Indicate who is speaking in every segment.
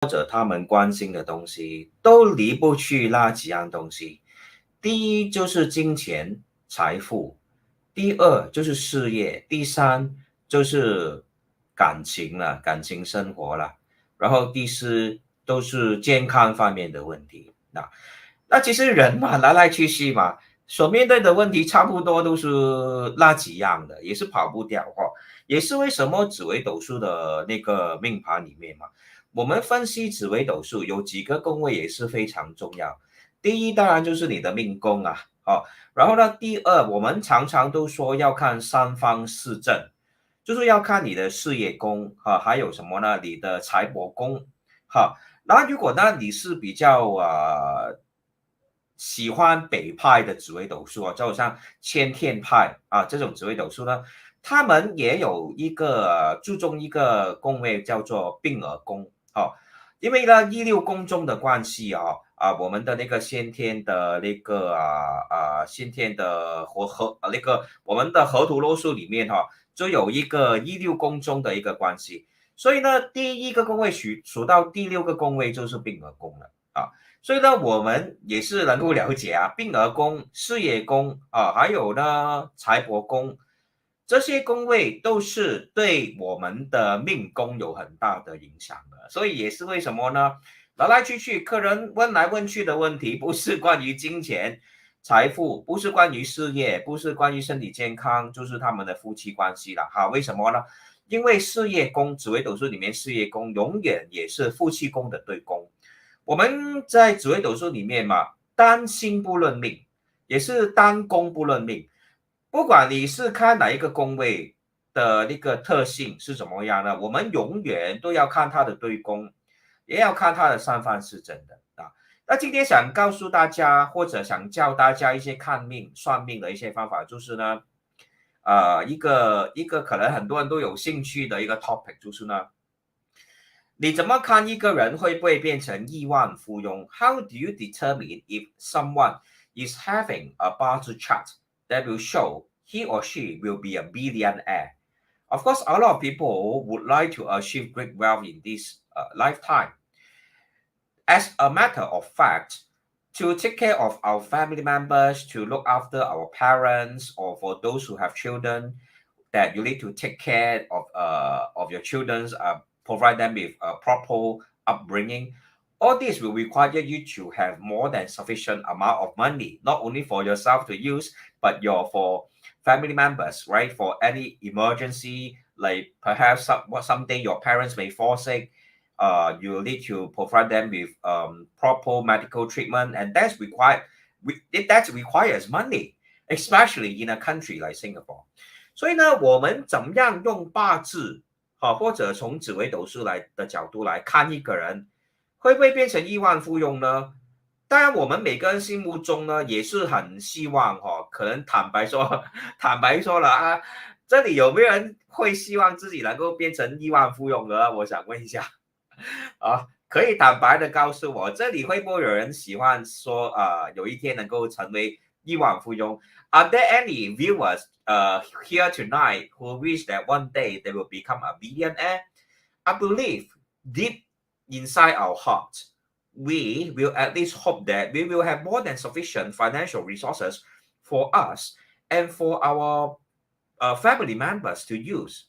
Speaker 1: 或者他们关心的东西，都离不去那几样东西。第一就是金钱、财富，第二就是事业，第三就是感情了，感情生活了，然后第四都是健康方面的问题。那其实人嘛，来来去去嘛，所面对的问题差不多都是那几样的，也是跑不掉哦。也是为什么紫微斗数的那个命盘里面嘛，我们分析紫微斗数有几个宫位也是非常重要。第一当然就是你的命宫啊，然后呢，第二我们常常都说要看三方四正，就是要看你的事业宫还有什么呢？你的财帛宫那如果呢你是比较喜欢北派的紫微斗数就好像先天派这种紫微斗数呢，他们也有一个注重一个宫位叫做病儿宫因为呢16宫中的关系我们的那个先天的那个先天的那个我们的河图洛书里面就有一个16宫中的一个关系，所以呢第一个宫位数到第6个宫位就是病儿宫了所以呢，我们也是能够了解病儿宫、事业宫还有呢财帛宫，这些宫位都是对我们的命宫有很大的影响的。所以也是为什么呢？来来去去，客人问来问去的问题，不是关于金钱、财富，不是关于事业，不是关于身体健康，就是他们的夫妻关系了为什么呢？因为事业宫，紫微斗数里面事业宫永远也是夫妻宫的对宫。我们在紫微斗数里面嘛，单星不论命，也是单宫不论命。不管你是看哪一个宫位的那个特性是怎么样呢，我们永远都要看它的对宫，也要看它的三方四正的那今天想告诉大家，或者想教大家一些看命、算命的一些方法，就是呢，一个可能很多人都有兴趣的一个 topic，就是呢。你怎么看一个人会不会变成亿万富翁 ？How do you determine if someone is having a Bazi chart that will show he or she will be a billionaire? Of course, a lot of people would like to achieve great wealth in this lifetime. As a matter of fact, to take care of our family members, to look after our parents, or for those who have children, that you need to take care of your children's provide them with a proper upbringing. All this will require you to have more than sufficient amount of money, not only for yourself to use, but for family members, right? For any emergency, like perhaps someday your parents may fall sick, you need to provide them with proper medical treatment, and that requires money, especially in a country like Singapore. 所以呢，我们怎么样用八字或者从紫微斗数来的角度来看一个人，会不会变成亿万富翁呢？当然，我们每个人心目中呢，也是很希望可能坦白说，坦白说了这里有没有人会希望自己能够变成亿万富翁呢？我想问一下可以坦白的告诉我，这里会不会有人喜欢说有一天能够成为亿万富翁？Are there any viewers here tonight who wish that one day they will become a billionaire? I believe deep inside our heart, we will at least hope that we will have more than sufficient financial resources for us and for our family members to use.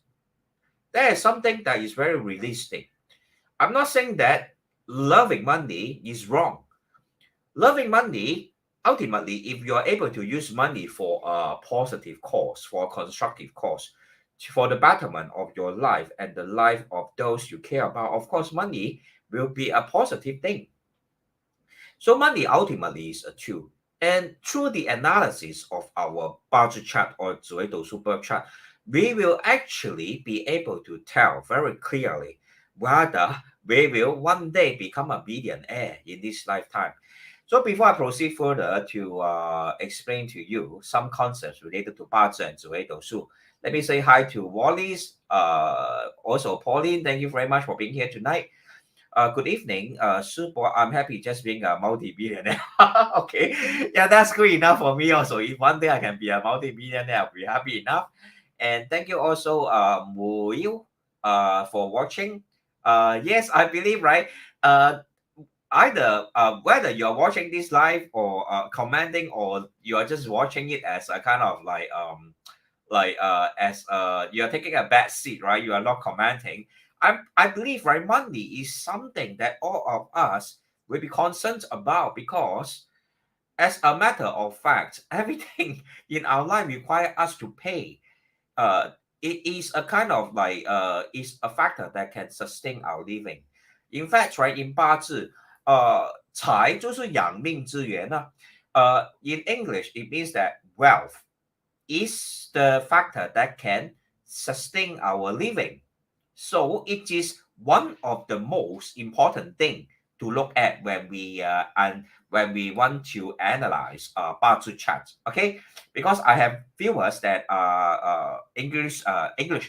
Speaker 1: That is something that is very realistic. I'm not saying that loving money is wrong. Loving money, ultimately, if you are able to use money for a positive cause, for a constructive cause, for the betterment of your life and the life of those you care about, of course, money will be a positive thing. So money ultimately is a tool. And through the analysis of our budget chart or 紫微斗数 birth chart, we will actually be able to tell very clearly whether we will one day become a billionaire in this lifetime. So before I proceed further to explain to you some concepts related to Bazi and 紫微斗数, let me say hi to Wallace, also Pauline. Thank you very much for being here tonight. Good evening, Super. I'm happy just being a multi-billionaire. Okay, yeah, that's good enough for me also. If one day I can be a multi-billionaire, I'll be happy enough. And thank you also, Muil, for watching. Yes, I believe, right? either whether you're watching this live or commenting, or you are just watching it as a kind of as you're taking a back seat, right? You are not commenting. I believe, right, money is something that all of us will be concerned about, because as a matter of fact, everything in our life require us to pay. It is a kind of is a factor that can sustain our living. In fact, right, in 八字，财就是养命之源呢。In English, it means that wealth is the factor that can sustain our living. So it is one of the most important thing to look at when we want to analyze 八字 chart. Okay, because I have viewers that are English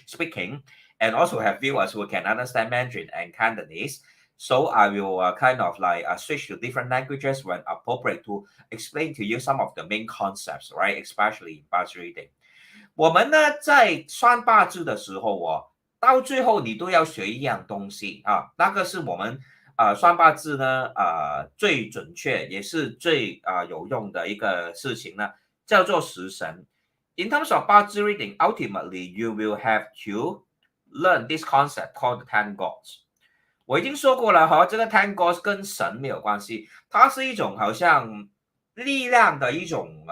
Speaker 1: speaking, and also have viewers who can understand Mandarin and Cantonese. So I will kind of switch to different languages when appropriate to explain to you some of the main concepts, right? Especially in 八字 reading. 我们呢在算八字的时候到最后你都要学一样东西啊，那个是我们算八字呢最准确也是最有用的一个事情呢，叫做食神。In terms of 八字 reading, ultimately you will have to learn this concept called the 10 gods. 我已经说过了这个 10 gods 跟神没有关系，它是一种好像力量的一种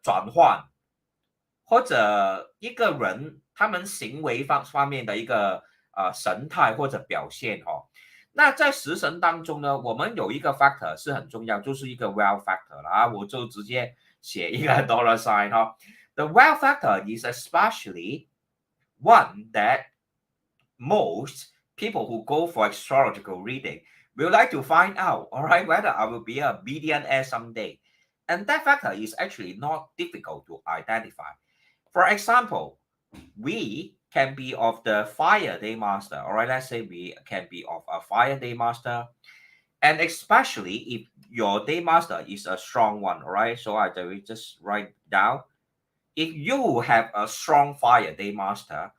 Speaker 1: 转换，或者一个人他们行为方面的一个神态或者表现那在食神当中呢，我们有一个 factor 是很重要，就是一个 wealth factor 啦我就直接写一个 dollar sign The wealth factor is especially one that most people who go for astrological reading will like to find out, all right, whether I will be a billionaire someday. And that factor is actually not difficult to identify. For example, we can be of the fire day master, all right, let's say we can be of a fire day master, and especially if your day master is a strong one, all right, so I will just write down, if you have a strong fire day master,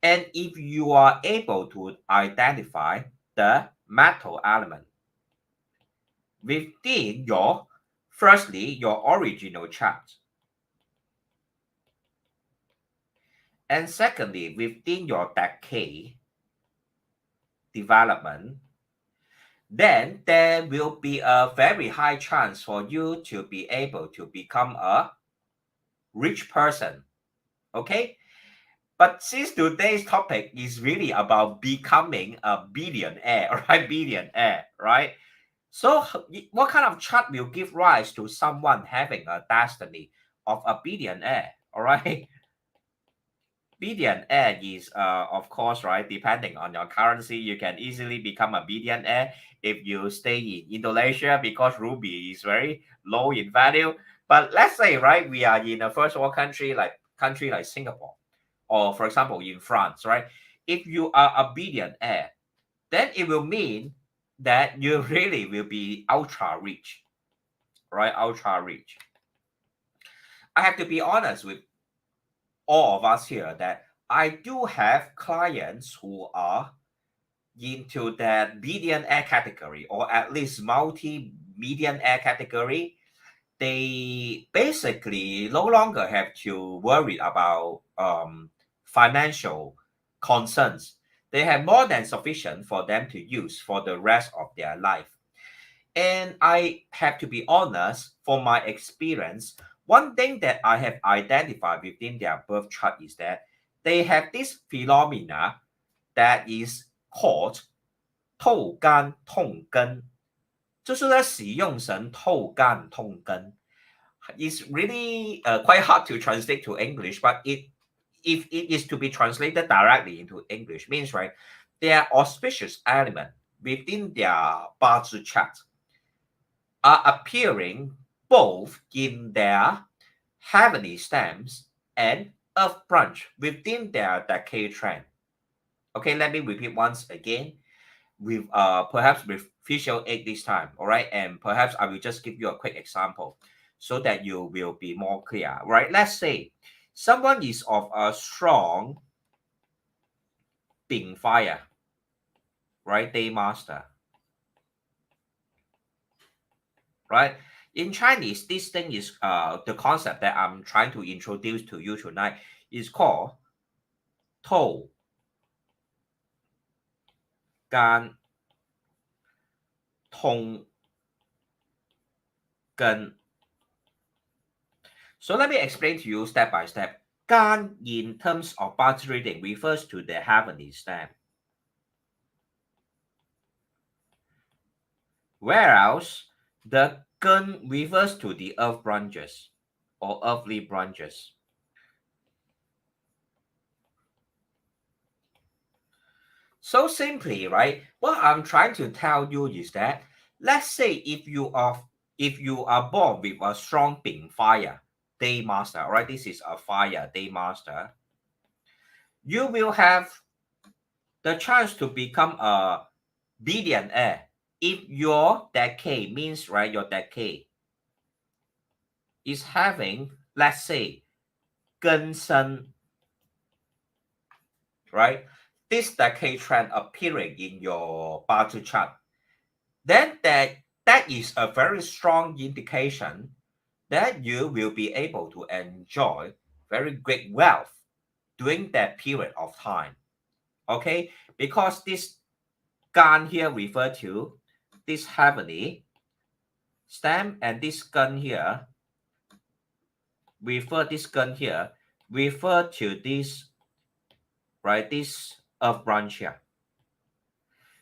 Speaker 1: and if you are able to identify the metal element within your original chart, and secondly, within your decade development, then there will be a very high chance for you to be able to become a rich person. Okay? But since today's topic is really about becoming a billionaire, right? Billionaire, right? So what kind of chart will give rise to someone having a destiny of a billionaire, all right? Billionaire is, of course, right, depending on your currency, you can easily become a billionaire if you stay in Indonesia because ruby is very low in value. But let's say, right, we are in a first world country like Singapore, or for example, in France, right? If you are a billionaire, then it will mean that you really will be ultra rich, right? Ultra rich. I have to be honest with all of us here that I do have clients who are into that billionaire category, or at least multi-millionaire category. They basically no longer have to worry about financial concerns. They have more than sufficient for them to use for the rest of their life. And I have to be honest, for my experience, one thing that I have identified within their birth chart is that they have this phenomena that is called 透干痛根，就是呢使用神透干痛根。It's really quite hard to translate to English, but if it is to be translated directly into English, means right, their auspicious element within their 八字 chart are appearing both in their heavenly stems and earth branch within their decade trend. Okay, let me repeat once again, with perhaps with visual aid this time, all right? And perhaps I will just give you a quick example so that you will be more clear, right? Let's say someone is of a strong Bing fire, right? Day master, right? In Chinese, this thing is the concept that I'm trying to introduce to you tonight is called 透干通根. So let me explain to you step by step. 干 in terms of Bazi reading refers to the heavenly stem, whereas the 根 refers to the earth branches or earthly branches. So simply, right, what I'm trying to tell you is that, let's say if you are born with a strong Bing fire, day master, right? This is a fire day master. You will have the chance to become a billionaire if your decade means, right, your decade is having, let's say, 根生, right? This decade trend appearing in your Bazi chart, then that is a very strong indication that you will be able to enjoy very great wealth during that period of time. Okay, because this gun here refer to this heavenly stem, and this gun here refer to this, right, this earth branch here.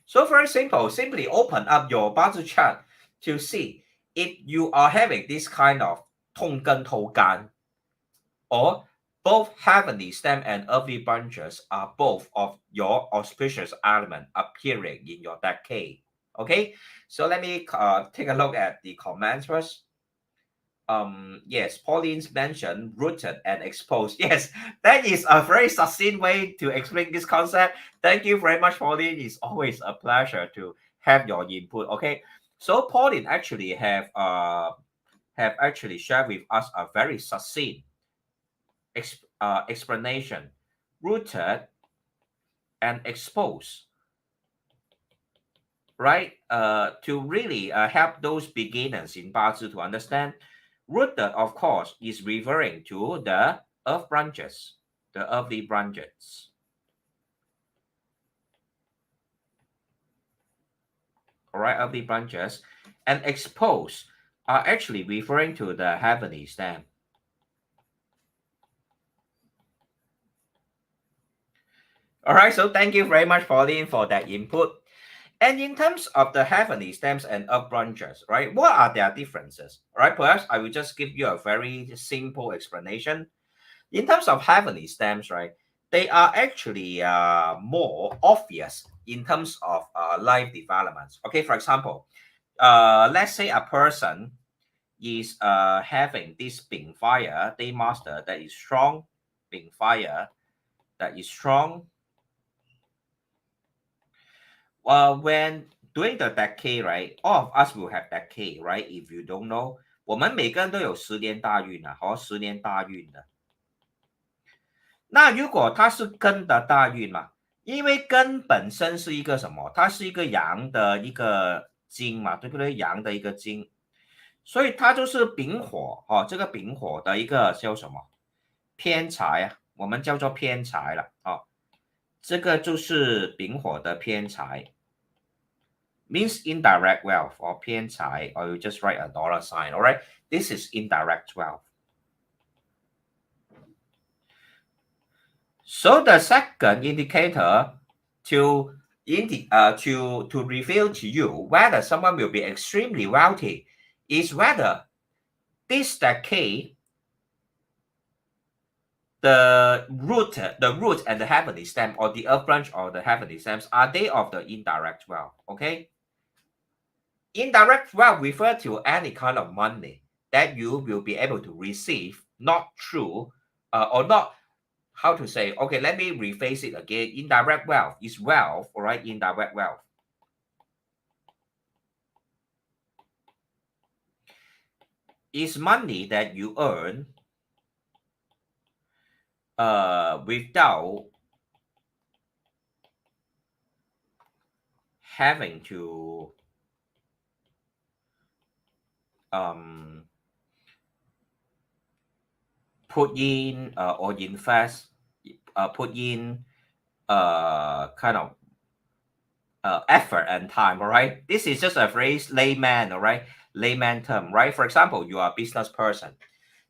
Speaker 1: So very simple, simply open up your Bazi chart to see if you are having this kind of 通根头干, or both heavenly stem and earthly branches are both of your auspicious element appearing in your decade. Okay, so let me take a look at the comments first. Yes, Pauline's mentioned rooted and exposed. Yes, that is a very succinct way to explain this concept. Thank you very much, Pauline. It's always a pleasure to have your input. Okay, so Pauline actually have actually shared with us a very succinct explanation. Rooted and exposed, right? To really help those beginners in Bazi to understand. Rooted, of course, is referring to the earth branches, the earthly branches. All right, earthly branches. And exposed are actually referring to the heavenly stem. All right, so thank you very much, Pauline, for that input. And in terms of the heavenly stems and earth branches, right, what are their differences? All right, perhaps I will just give you a very simple explanation. In terms of heavenly stems, right, they are actually more obvious in terms of life developments. Okay, for example, let's say a person is having this Bing fire day master that is strong, Bing fire that is strong. When during the decade, right, all of us will have decade, right? If you don't know, 我们每个人都有10年大运啊，和10年大运的。那如果它是根的大运嘛，因为根本身是一个什么？它是一个阳的一个金嘛，对不对？阳的一个金，所以它就是丙火哦，这个丙火的一个叫什么？偏财啊，我们叫做偏财了哦。这个就是丙火的偏财。Means indirect wealth or 偏财, or you just write a dollar sign. All right, this is indirect wealth. So the second indicator to reveal to you whether someone will be extremely wealthy is whether this decade the root and the heavenly stem, or the earth branch or the heavenly stems, are they of the indirect wealth? Okay. Indirect wealth refers to any kind of money that you will be able to receive, not through, or not, how to say, okay, let me rephrase it again. Indirect wealth is wealth, all right, indirect wealth. Is money that you earn without having to put in or invest, put in kind of effort and time, all right? This is just a phrase, layman, all right? Layman term, right? For example, you are a business person.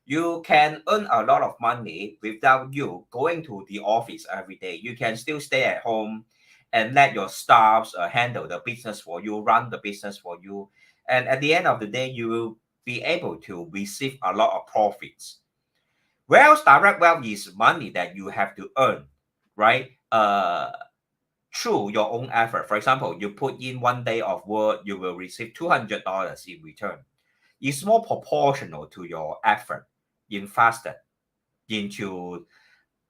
Speaker 1: You can earn a lot of money without you going to the office every day. You can still stay at home and let your staffs handle the business for you, run the business for you. And at the end of the day, you will be able to receive a lot of profits. Whereas direct wealth is money that you have to earn, right? Through your own effort. For example, you put in 1 day of work, you will receive $200 in return. It's more proportional to your effort invested into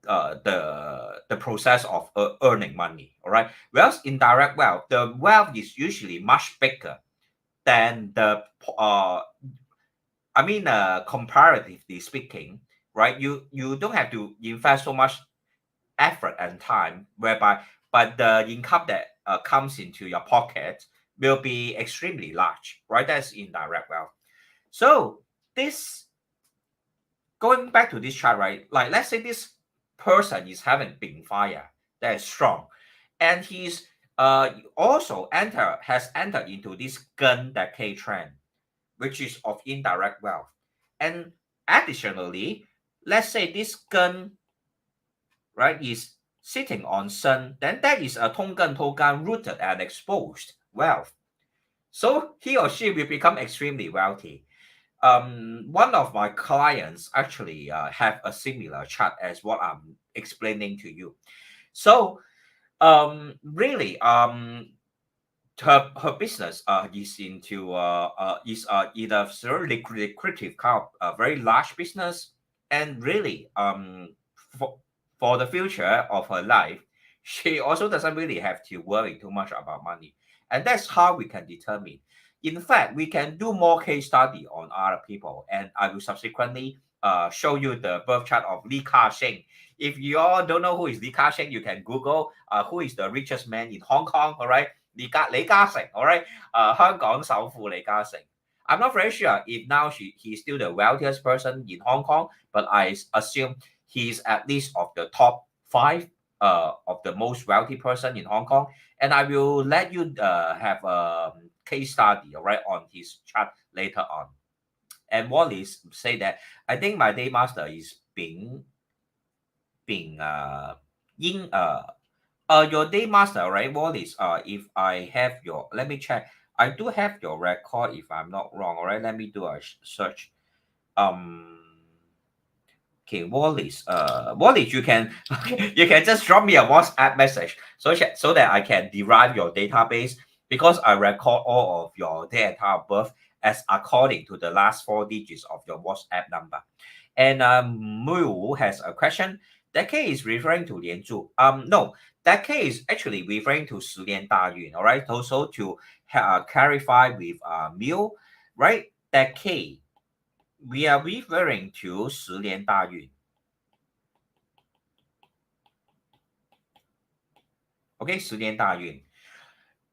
Speaker 1: the process of earning money. All right. Whereas in direct wealth, the wealth is usually much bigger than the comparatively speaking, right? You don't have to invest so much effort and time, but the income that comes into your pocket will be extremely large, right? That's indirect wealth. So this, going back to this chart, right? Like, let's say this person is having big fire that is strong, and he's also has entered into this gun decade trend, which is of indirect wealth. And additionally, let's say this gun, right, is sitting on sun, then that is a togan rooted and exposed wealth. So he or she will become extremely wealthy. One of my clients actually have a similar chart as what I'm explaining to you. So really her business is into either very lucrative kind of very large business, and really for the future of her life, she also doesn't really have to worry too much about money. And that's how we can determine. In fact, we can do more case study on other people, and I will subsequently show you the birth chart of Ka-shing. If you all don't know who is Ka-shing, you can Google who is the richest man in Hong Kong, all right? 李嘉誠, all right? 香港首富李嘉誠. I'm not very sure if now he's still the wealthiest person in Hong Kong, but I assume he's at least of the top 5 of the most wealthy person in Hong Kong. And I will let you have a case study, all right, on his chart later on. And Wallace say that I think my day master is being your day master, right, Wallace? If I have your, let me check. I do have your record, if I'm not wrong. All right, let me do a search. Okay, Wallace. Wallace, you can just drop me a WhatsApp message so that I can derive your database, because I record all of your day and time of birth as according to the last 4 digits of your WhatsApp number. And Mu has a question. That K is referring to Lian Zhu. No, that K is actually referring to 十年大运. All right. Also to clarify with Mu, right? That K, we are referring to 十年大运. Okay, 十年大运.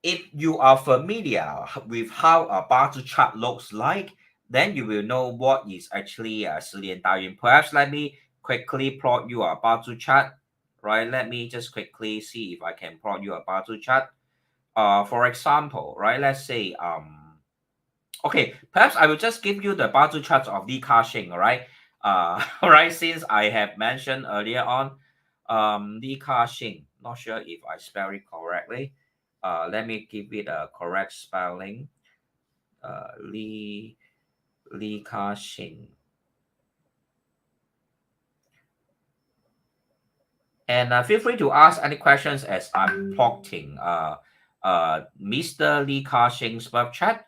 Speaker 1: If you are familiar with how a Bazi chart looks like, then you will know what is actually 十年大运. Perhaps let me quickly plot you a Bazi chart, right? Let me just quickly see if I can plot you a Bazi chart. For example, right? Let's say okay, perhaps I will just give you the Bazi charts of Ka-shing, all right? All right, since I have mentioned earlier on, Ka-shing. Not sure if I spell it correctly. Let me give it a correct spelling. Ka-shing. And feel free to ask any questions as I'm plotting Mr. Ka-shing's birth chart.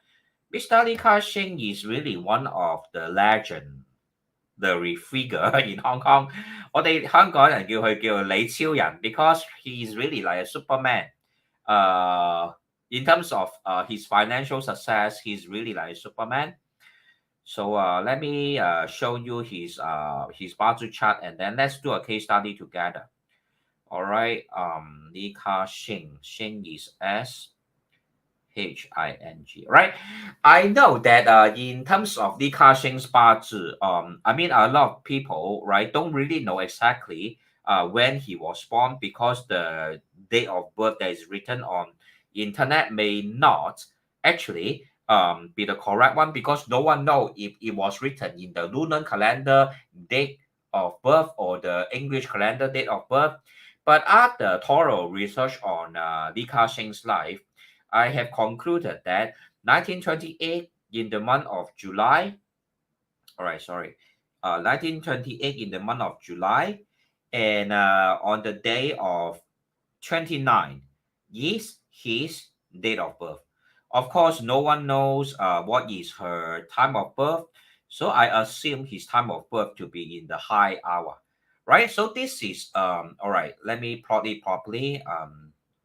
Speaker 1: Mr. Ka-shing is really one of the legendary figure in Hong Kong. 我哋香港人叫佢叫李超人 because he is really like a Superman. In terms of his financial success, he's really like a Superman. So let me show you his Bazi chart, and then let's do a case study together. All right, Ka-shing. Shing is S. H-I-N-G, right? I know that in terms of the Ka-shing's 八字, I mean, a lot of people, right, don't really know exactly when he was born because the date of birth that is written on internet may not actually be the correct one because no one knows if it was written in the lunar calendar date of birth or the English calendar date of birth. But after thorough research on Li Ka-shing's life, I have concluded that 1928 in the month of July, 1928 in the month of July, and on the day of 29 is his date of birth. Of course, no one knows what is her time of birth, so I assume his time of birth to be in the high hour, right? So this is all right. Let me plot it properly.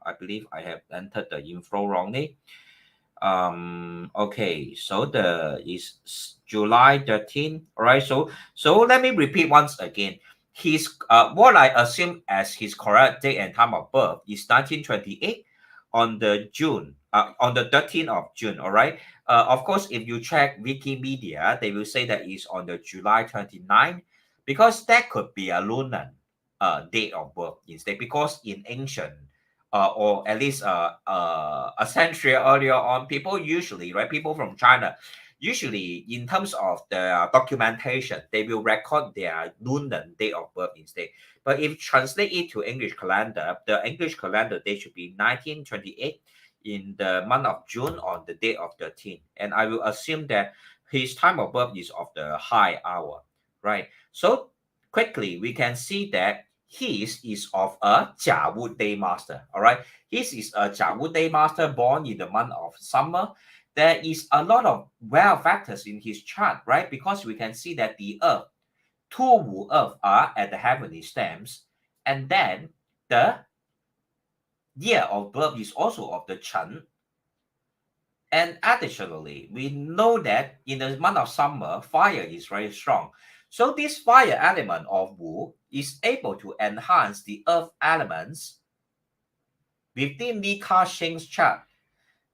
Speaker 1: I believe I have entered the info wrongly. Okay, so the is July 13th. All right, so let me repeat once again. His what I assume as his correct date and time of birth is 1928 on the 13th of June. All right. Of course, if you check Wikimedia, they will say that it's on the July 29th because that could be a lunar date of birth instead. Because in ancient or at least a century earlier on, people usually, right, people from China, usually in terms of the documentation, they will record their lunar date of birth instead. But if translate it to English calendar, the English calendar date should be 1928 in the month of June on the date of 13. And I will assume that his time of birth is of the high hour, right? So quickly, we can see that his is of a Jiawu day master. All right. His is a Jiawu day master born in the month of summer. There is a lot of wealth factors in his chart, right? Because we can see that the earth, two Wu earth are at the heavenly stems. And then the year of birth is also of the Chen. And additionally, we know that in the month of summer, fire is very strong. So this fire element of Wu is able to enhance the earth elements within the Ka-shing's chart。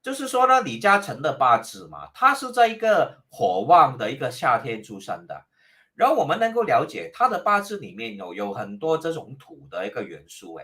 Speaker 1: 就是说呢，李嘉诚的八字嘛，他是在一个火旺的一个夏天出生的。然后我们能够了解他的八字里面有很多这种土的一个元素，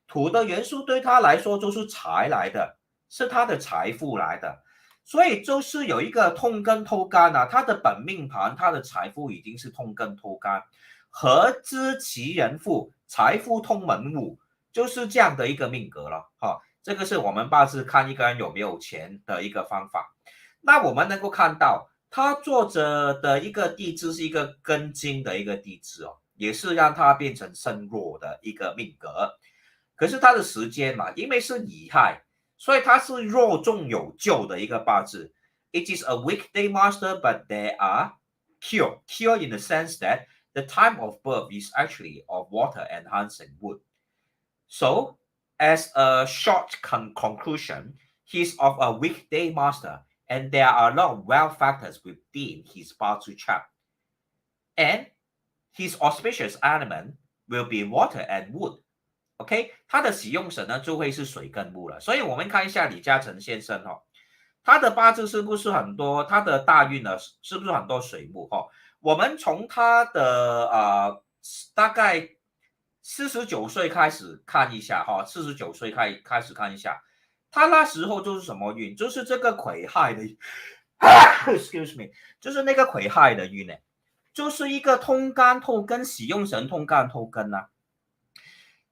Speaker 1: 土的元素对他来说就是财来的，是他的财富来的。所以就是有一个痛根偷干啊，他的本命盘，他的财富已经是痛根偷干，合知其人富，财富通门户，就是这样的一个命格了哈。这个是我们八字看一个人有没有钱的一个方法。那我们能够看到，他坐着的一个地支是一个根金的一个地支哦，也是让他变成身弱的一个命格。可是他的时间嘛，因为是乙亥。所以它是弱中有救的一个八字。It is a weekday master, but there are cure. Cure in the sense that the time of birth is actually of water enhancing wood. So, as a short conclusion, he's of a weekday master, and there are a lot of wealth factors within his Bazi chart. And his auspicious element will be water and wood.OK， 他的喜用神呢就会是水跟木了，所以我们看一下李嘉诚先生他的八字是不是很多？他的大运呢是不是很多水木我们从他的大概49岁开始看一下49岁开始看一下，他那时候就是什么运？就是这个癸亥的，excuse me， 就是那个癸亥的运呢，就是一个通干透根，喜用神通干透根啊。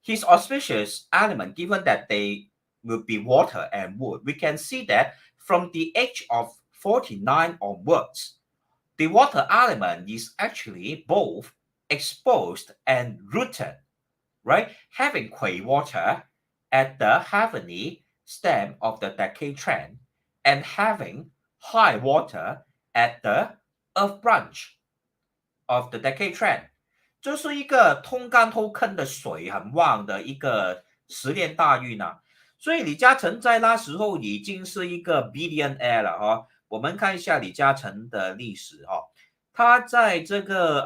Speaker 1: His auspicious element, given that they will be water and wood, we can see that from the age of 49 onwards, the water element is actually both exposed and rooted, right? Having Kui water at the heavenly stem of the decade trend and having high water at the earth branch of the decade trend.就是一个通干透坑的水很旺的一个10年大运啊，所以李嘉诚在那时候已经是一个 Billionaire 了我们看一下李嘉诚的历史他在这个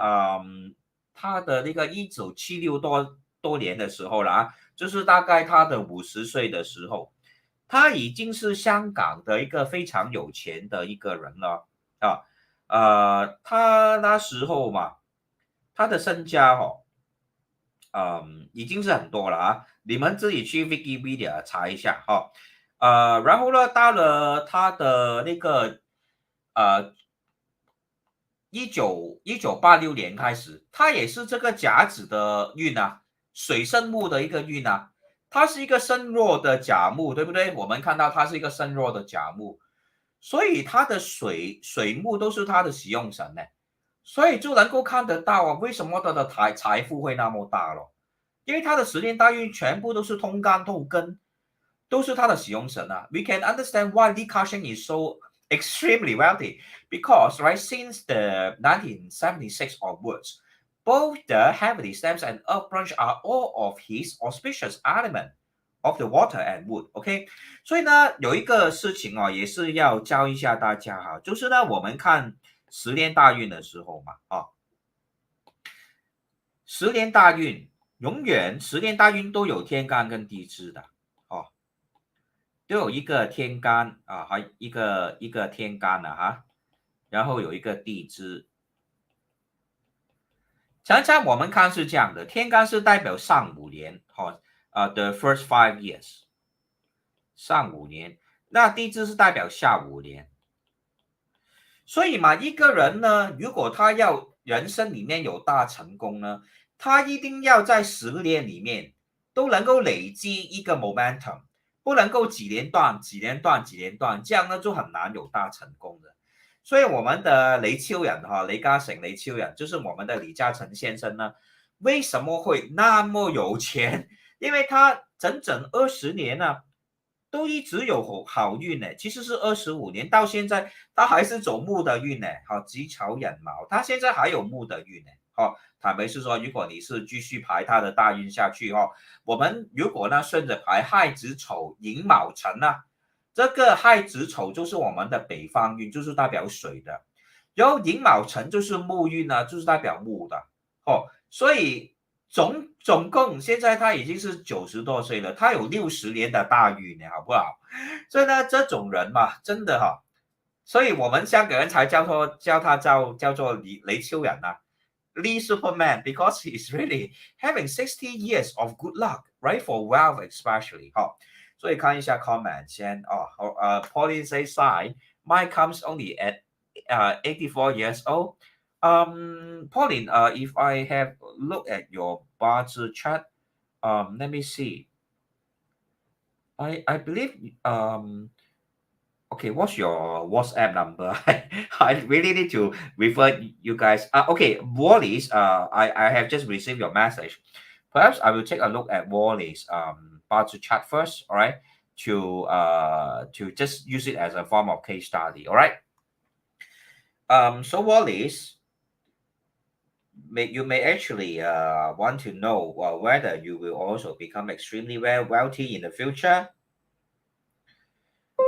Speaker 1: 他的那个1976多年的时候啦就是大概他的50岁的时候，他已经是香港的一个非常有钱的一个人了他那时候嘛，他的身家已经是很多了你们自己去 Wikipedia 查一下然后呢，到了他的那个1986年开始，他也是这个甲子的运水生木的一个运它是一个身弱的甲木，对不对？我们看到它是一个身弱的甲木，所以它的水木都是它的使用神呢，所以就能够看得到为什么他的财富会那么大咯，因为他的10年大运全部都是通干透根，都是他的使用神We can understand why Ka-shing is so extremely wealthy because right since the 1976 onwards, both the heavenly stems and earth branch are all of his auspicious element of the water and wood. OK， 所以呢，有一个事情也是要教一下大家就是呢，我们看10年大运的时候嘛10年大运永远10年大运都有天干跟地支的都有一个天干还一个天干然后有一个地支。常常我们看是这样的，天干是代表上5年the first 5 years 上5年，那地支是代表下5年。所以嘛，一个人呢，如果他要人生里面有大成功呢，他一定要在10年里面都能够累积一个 momentum， 不能够几年断，这样呢就很难有大成功的。所以我们的雷秋人雷嘉诚雷秋人就是我们的李嘉诚先生呢，为什么会那么有钱？因为他整整20年都一直有好运呢，其实是25年到现在，他还是走木的运呢。吉丑寅卯，他现在还有木的运呢。坦白是说，如果你是继续排他的大运下去我们如果呢顺着排亥子丑寅卯辰这个亥子丑就是我们的北方运，就是代表水的，然后寅卯辰就是木运就是代表木的所以总共现在他已经是90多岁了，他有60年的大运呢，好不好？所以呢，这种人嘛，真的所以我们香港人才叫他叫做雷秋人Lee Superman, because he's really having 60 years of good luck, right? For wealth especially. 所以看一下 comment 先Pauline says, mine comes only at 84 years old. Pauline, if I have look at your Bazi chart, let me see. I believe okay, what's your WhatsApp number? I really need to refer you guys. Okay, Wally's. I have just received your message. Perhaps I will take a look at Wally's Bazi chart first. All right, to just use it as a form of case study. All right. So Wally's, you may actually want to know whether you will also become extremely wealthy in the future.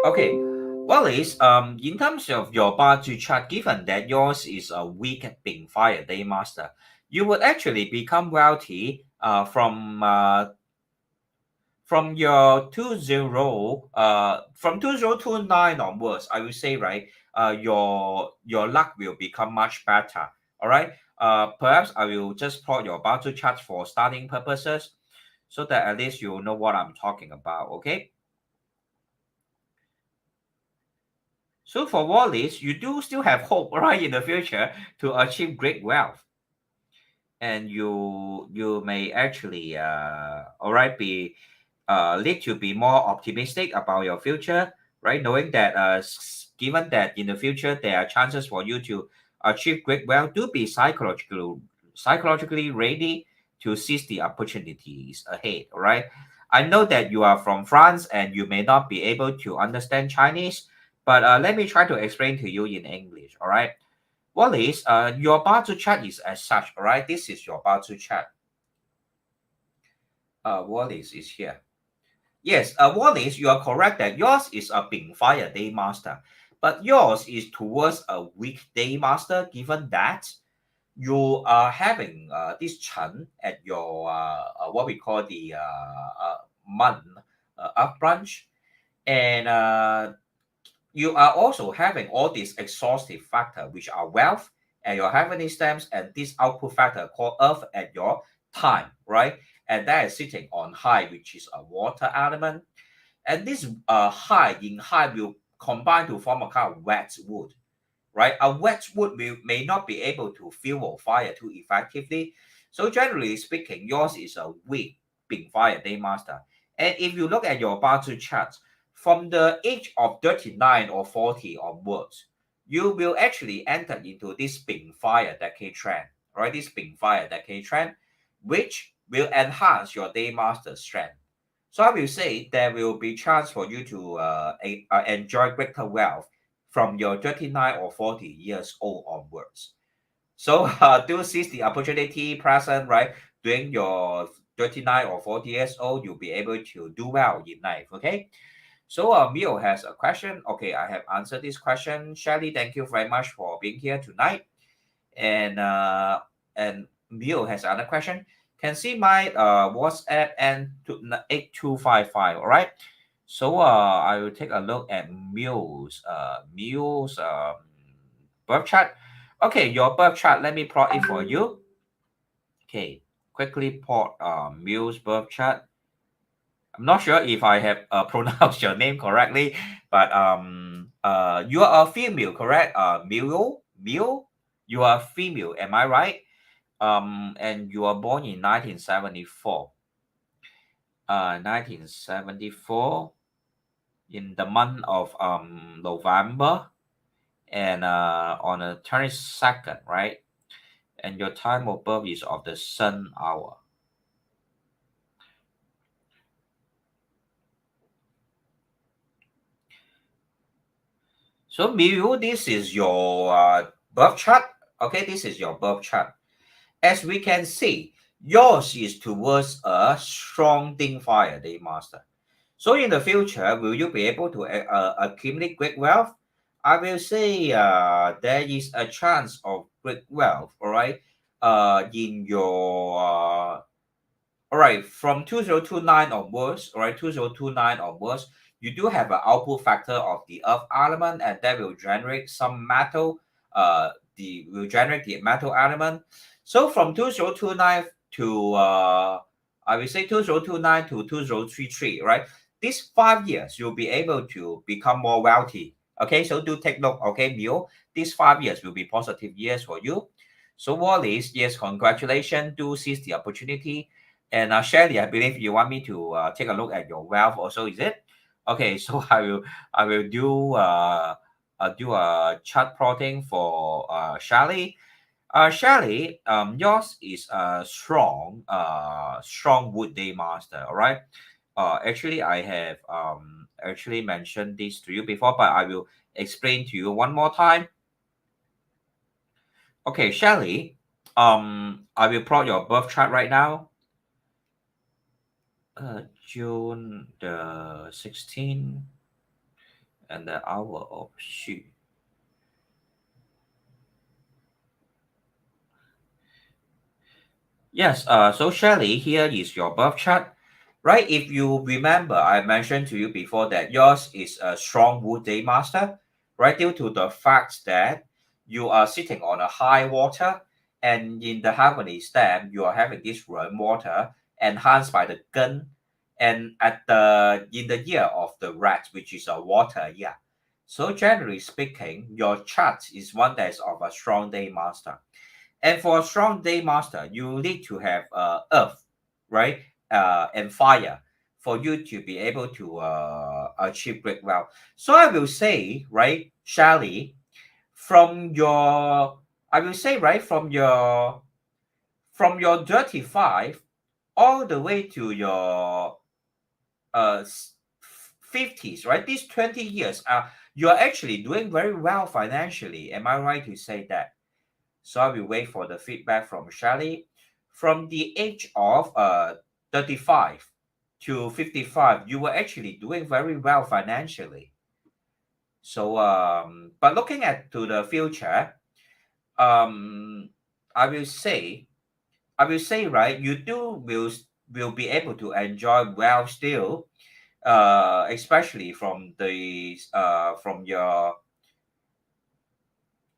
Speaker 1: Okay, Wally's, in terms of your Bazi chart, given that yours is a weak being fire day master, you would actually become wealthy from your 2029 onwards. I will say, right, your luck will become much better. All right. Perhaps I will just plot your Bazi chart for starting purposes, so that at least you know what I'm talking about. Okay. So for Wally's, you do still have hope, right, in the future to achieve great wealth, and you may actually all right be need to be more optimistic about your future, right? Knowing that given that in the future there are chances for you to achieve great wealth, do be psychologically ready to seize the opportunities ahead. All right. I know that you are from France and you may not be able to understand Chinese, but let me try to explain to you in English. All right. Wally's, your Bazi chart is as such. All right. This is your Bazi chart. Wally's is here. Yes, Wally's, you are correct that yours is a Bing Fire Day Master, but yours is towards a weekday master, given that you are having this Chen at your what we call the month up branch, And you are also having all these exhaustive factor, which are wealth and your heavenly stems, and this output factor called earth and your time, right? And that is sitting on high, which is a water element. And this high will combine to form a kind of wet wood, right? A wet wood may not be able to fuel fire too effectively. So generally speaking, yours is a weak being fire day master. And if you look at your Bazi chart, from the age of 39 or 40 onwards, you will actually enter into this being fire decade trend, right? This being fire decade trend, which will enhance your day master strength. So I will say there will be chance for you to enjoy greater wealth from your 39 or 40 years old onwards. So do seize the opportunity present, right? During your 39 or 40 years old, you'll be able to do well in life, okay? So Mio has a question. Okay, I have answered this question. Shelly, thank you very much for being here tonight. And Mio has another question. Can see my WhatsApp and 8255. All right. So I will take a look at Mio's birth chart. Okay, your birth chart. Let me plot it for you. Okay, quickly plot Mio's birth chart. I'm not sure if I have pronounced your name correctly, but you are a female, correct? Mio, you are female. Am I right? And you are born in 1974. 1974 in the month of November, and on the 22nd, right? And your time of birth is of the sun hour. So Miu, this is your birth chart. Okay, this is your birth chart. As we can see, yours is towards a strong Ding Fire Day Master. So in the future, will you be able to accumulate great wealth? I will say there is a chance of great wealth, all right, in your, all right, from 2029 onwards, all right, 2029 onwards, you do have an output factor of the earth element, and that will generate some metal, will generate the metal element. So from 2029 to, I will say 2029 to 2033, right? These 5 years, you'll be able to become more wealthy. Okay, so do take note, okay, Mio. These 5 years will be positive years for you. So Wallace, yes, congratulations. Do seize the opportunity. And Shelly, I believe you want me to take a look at your wealth also, is it? Okay, so I will do a chart plotting for Shelly. Shelly, yours is a strong wood day master. All right. Actually, I have actually mentioned this to you before, but I will explain to you one more time. Okay, Shelly, I will plot your birth chart right now. June the 16th and the hour of Xu. Yes, so Shelly, here is your birth chart. Right, if you remember, I mentioned to you before that yours is a strong wood day master, right? Due to the fact that you are sitting on a high water, and in the harmony stem, you are having this rainwater enhanced by the gun, and at the in the year of the rat, which is a water year. So generally speaking, your chart is one that is of a strong day master. And for a strong day master, you need to have earth, right? And fire for you to be able to achieve great wealth. So I will say, right, Shelly, from your, I will say, right, from your 35 all the way to your 50s, right? These 20 years, you are actually doing very well financially. Am I right to say that? So I will wait for the feedback from Shelly. From the age of 35 to 55, you were actually doing very well financially. So but looking at to the future, um, I will say, right, you will be able to enjoy wealth still, especially from from your,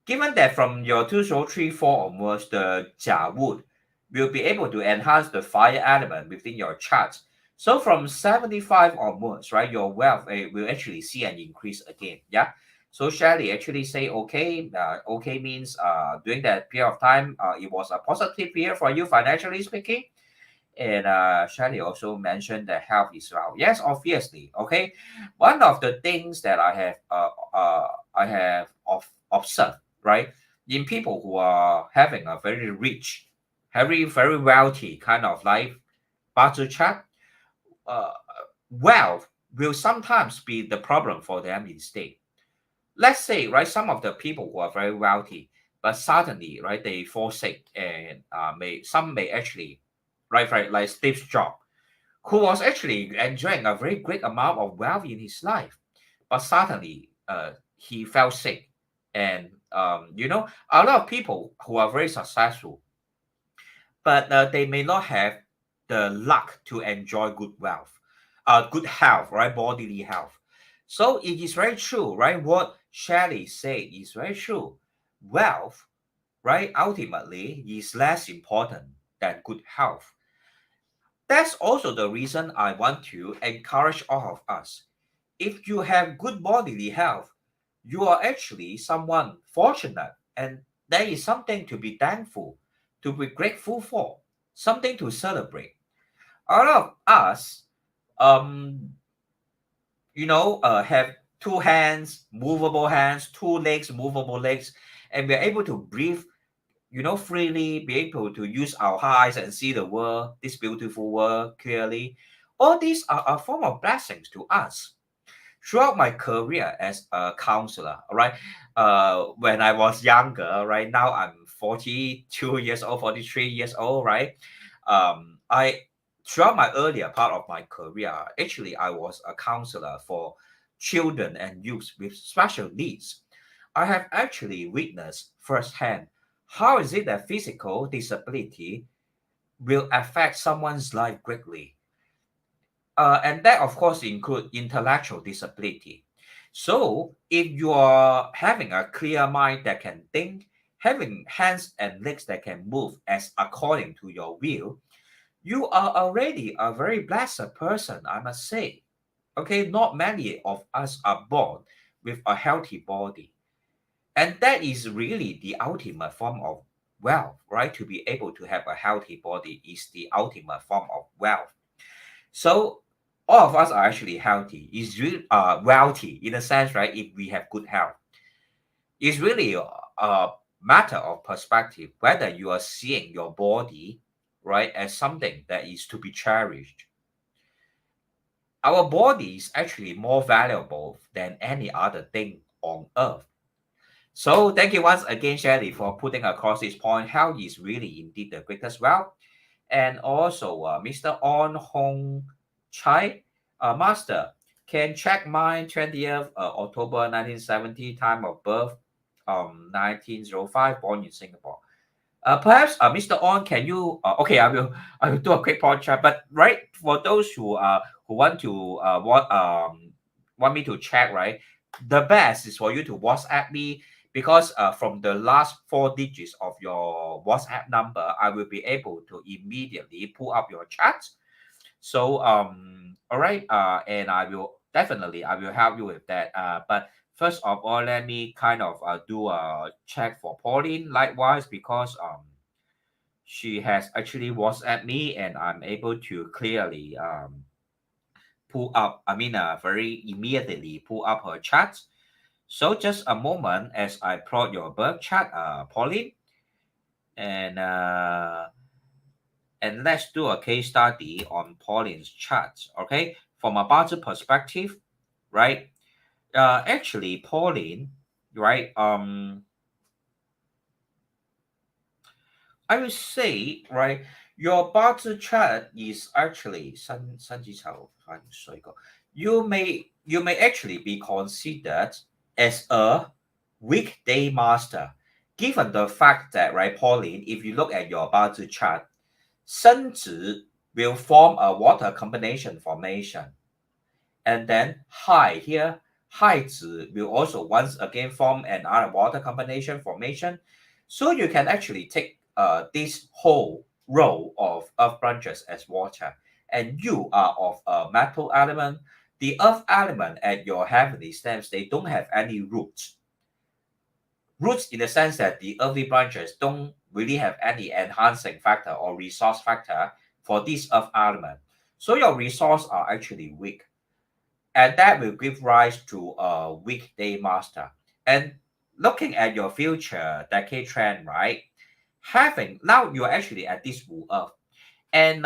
Speaker 1: given that from your 2, 3, 4 onwards, the Jia wood will be able to enhance the fire element within your chart. So from 75 onwards, right, your wealth will actually see an increase again. Yeah. So Shelley actually say, okay, okay means during that period of time, it was a positive period for you financially speaking. And Shelley also mentioned that health is well. Yes, obviously. Okay. One of the things that I have observed, right, in people who are having a very rich, very wealthy kind of life, Bazi chart, uh, wealth will sometimes be the problem for them instead. Let's say, right, some of the people who are very wealthy, but suddenly, right, they fall sick, and some may actually, right, like Steve Jobs, who was actually enjoying a very great amount of wealth in his life, but suddenly he fell sick. And a lot of people who are very successful, but they may not have the luck to enjoy good wealth, good health, right, bodily health. So it is very true, right, what Shelley said is very true. Wealth, right, ultimately is less important than good health. That's also the reason I want to encourage all of us. If you have good bodily health, you are actually someone fortunate, and there is something to be thankful, to be grateful for, something to celebrate. A lot of us, um, have two hands, movable hands, two legs, movable legs, and we're able to breathe, freely, be able to use our eyes and see the world, this beautiful world clearly. All these are a form of blessings to us. Throughout my career as a counselor, all right, when I was younger, right, now I'm 42 years old, 43 years old, right, I throughout my earlier part of my career, actually, I was a counselor for children and youth with special needs. I have actually witnessed firsthand how is it that physical disability will affect someone's life greatly. And that, of course, include intellectual disability. So if you are having a clear mind that can think, having hands and legs that can move as according to your will, you are already a very blessed person, I must say. Okay, not many of us are born with a healthy body. And that is really the ultimate form of wealth, right? To be able to have a healthy body is the ultimate form of wealth. So all of us are actually healthy. Is really wealthy in a sense, right? If we have good health, it's really a matter of perspective whether you are seeing your body, right, as something that is to be cherished. Our body is actually more valuable than any other thing on earth. So thank you once again, Shelly, for putting across this point. Health is really indeed the greatest wealth. And also, Mr. On Hong Chai, Master, can check my 20th October 1970 time of birth, 1905, born in Singapore. Perhaps, Mr. On, can you? Okay, I will do a quick point check. But right, for those who want to want me to check, right, the best is for you to WhatsApp me, because from the last 4 digits of your WhatsApp number, I will be able to immediately pull up your chat. So all right, and I will help you with that. But first of all, let me kind of do a check for Pauline likewise, because she has actually WhatsApp me, and I'm able to clearly pull up, very immediately pull up her chat. So just a moment as I plot your birth chart, Pauline, and let's do a case study on Pauline's chart. Okay, from a budget perspective, right? Actually, Pauline, right? I would say, right, your budget chart is actually 三级潮，水果. You may actually be considered as a weekday master, given the fact that, right, Pauline, if you look at your budget chart, 生子 will form a water combination formation. and then Hai here, Hai Zi will also once again form another water combination formation. So you can actually take this whole row of earth branches as water, and you are of a metal element. The earth element and your heavenly stems, they don't have any roots. Roots in the sense that the earthly branches don't really have any enhancing factor or resource factor for this earth element. So your resources are actually weak. And that will give rise to a weekday master. And looking at your future decade trend, right? Having now you're actually at this Wu Earth and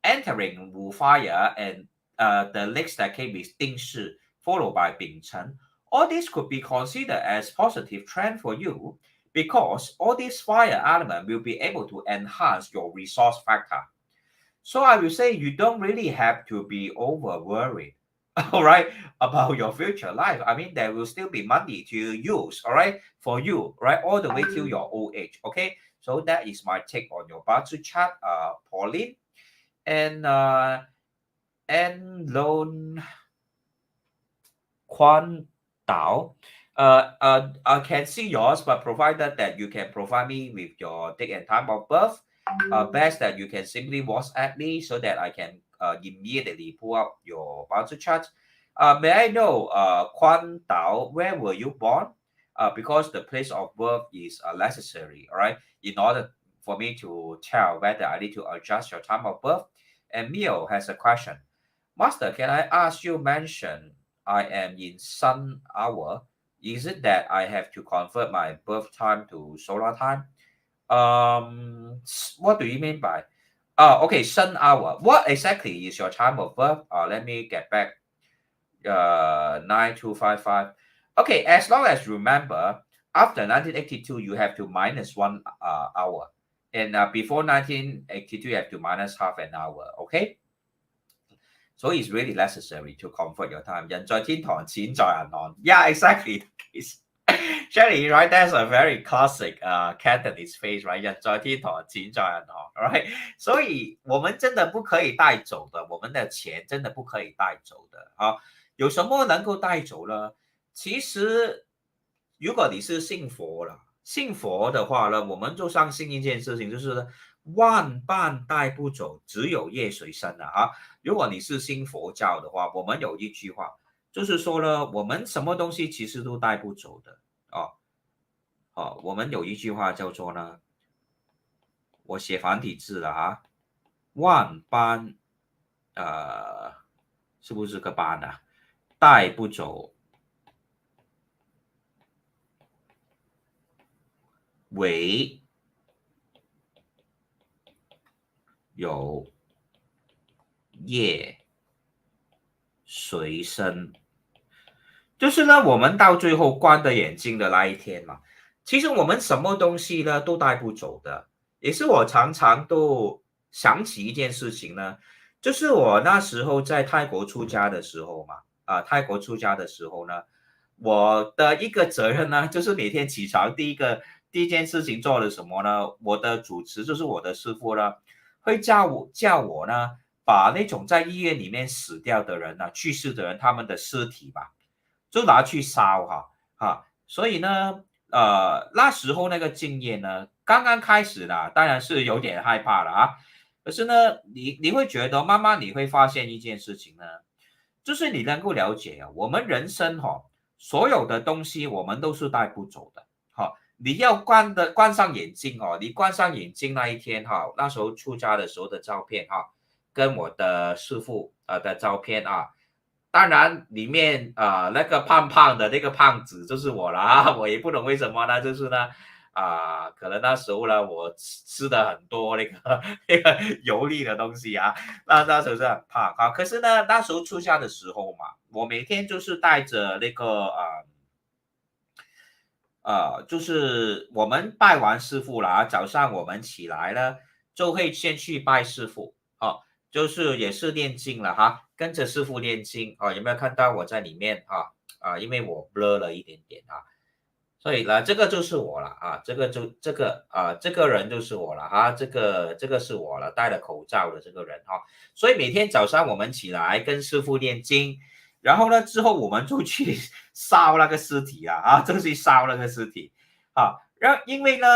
Speaker 1: entering Wu Fire and the next decade is Ding Shi, followed by Bing Chen. All this could be considered as positive trend for you because all this fire element will be able to enhance your resource factor. So I will say you don't really have to be over worried, all right, about your future life. I mean, there will still be money to use, all right, for you, right, all the way till your old age. Okay, so that is my take on your Bazi chart, Pauline, and Lone Quan Dao. I can see yours, but provided that you can provide me with your date and time of birth, best that you can simply WhatsApp me so that I can immediately pull up your Bazi chart. May I know, Quan Dao, where were you born? Because the place of birth is necessary, all right, in order for me to tell whether I need to adjust your time of birth. And Mio has a question. Master, can I ask you mention I am in sun hour? Is it that I have to convert my birth time to solar time? What do you mean by? Okay, sun hour. What exactly is your time of birth? Let me get back. 9255. Okay, as long as you remember, after 1982, you have to minus 1 hour. And before 1982, you have to minus half an hour. Okay? So it's really necessary to convert your time. 人在天堂，錢在銀行. Yeah, exactly. Shelly, right? That's a very classic Cantonese phrase, right? 人在天堂，錢在銀行 right? 所以我们真的不可以带走的，我们的钱真的不可以带走的啊。有什么能够带走呢？其实，如果你是信佛了，信佛的话呢，我们就相信一件事情，就是万般带不走，只有业随身的啊。如果你是信佛教的话，我们有一句话，就是说呢，我们什么东西其实都带不走的哦。我们有一句话叫做呢，我写繁体字了啊，万般是不是个般啊？带不走，唯有业随身。就是呢，我们到最后关着眼睛的那一天嘛，其实我们什么东西呢都带不走的。也是我常常都想起一件事情呢，就是我那时候在泰国出家的时候嘛，泰国出家的时候呢，我的一个责任呢，就是每天起床第一件事情做了什么呢？我的主持就是我的师傅呢，会叫我呢，把那种在医院里面死掉的人呢，去世的人他们的尸体吧，就拿去烧所以呢，那时候那个经验呢，刚刚开始啦，当然是有点害怕了啊。可是呢，你会觉得慢慢你会发现一件事情呢，就是你能够了解我们人生所有的东西我们都是带不走的。你要关上眼睛你关上眼睛那一天那时候出家的时候的照片跟我的师父的照片当然里面那个胖胖的那个胖子就是我了我也不懂为什么呢，就是呢可能那时候呢我吃的很多那个油腻的东西那时候是很胖可是呢那时候出家的时候嘛，我每天就是带着那个就是我们拜完师傅了早上我们起来呢就会先去拜师傅就是也是念经了跟着师傅念经有没有看到我在里面因为我 blur 了一点点所以呢这个就是我了这个人就是我了这个是我了戴了口罩的这个人所以每天早上我们起来跟师傅念经，然后呢之后我们就去烧那个尸体就去烧那个尸体因为呢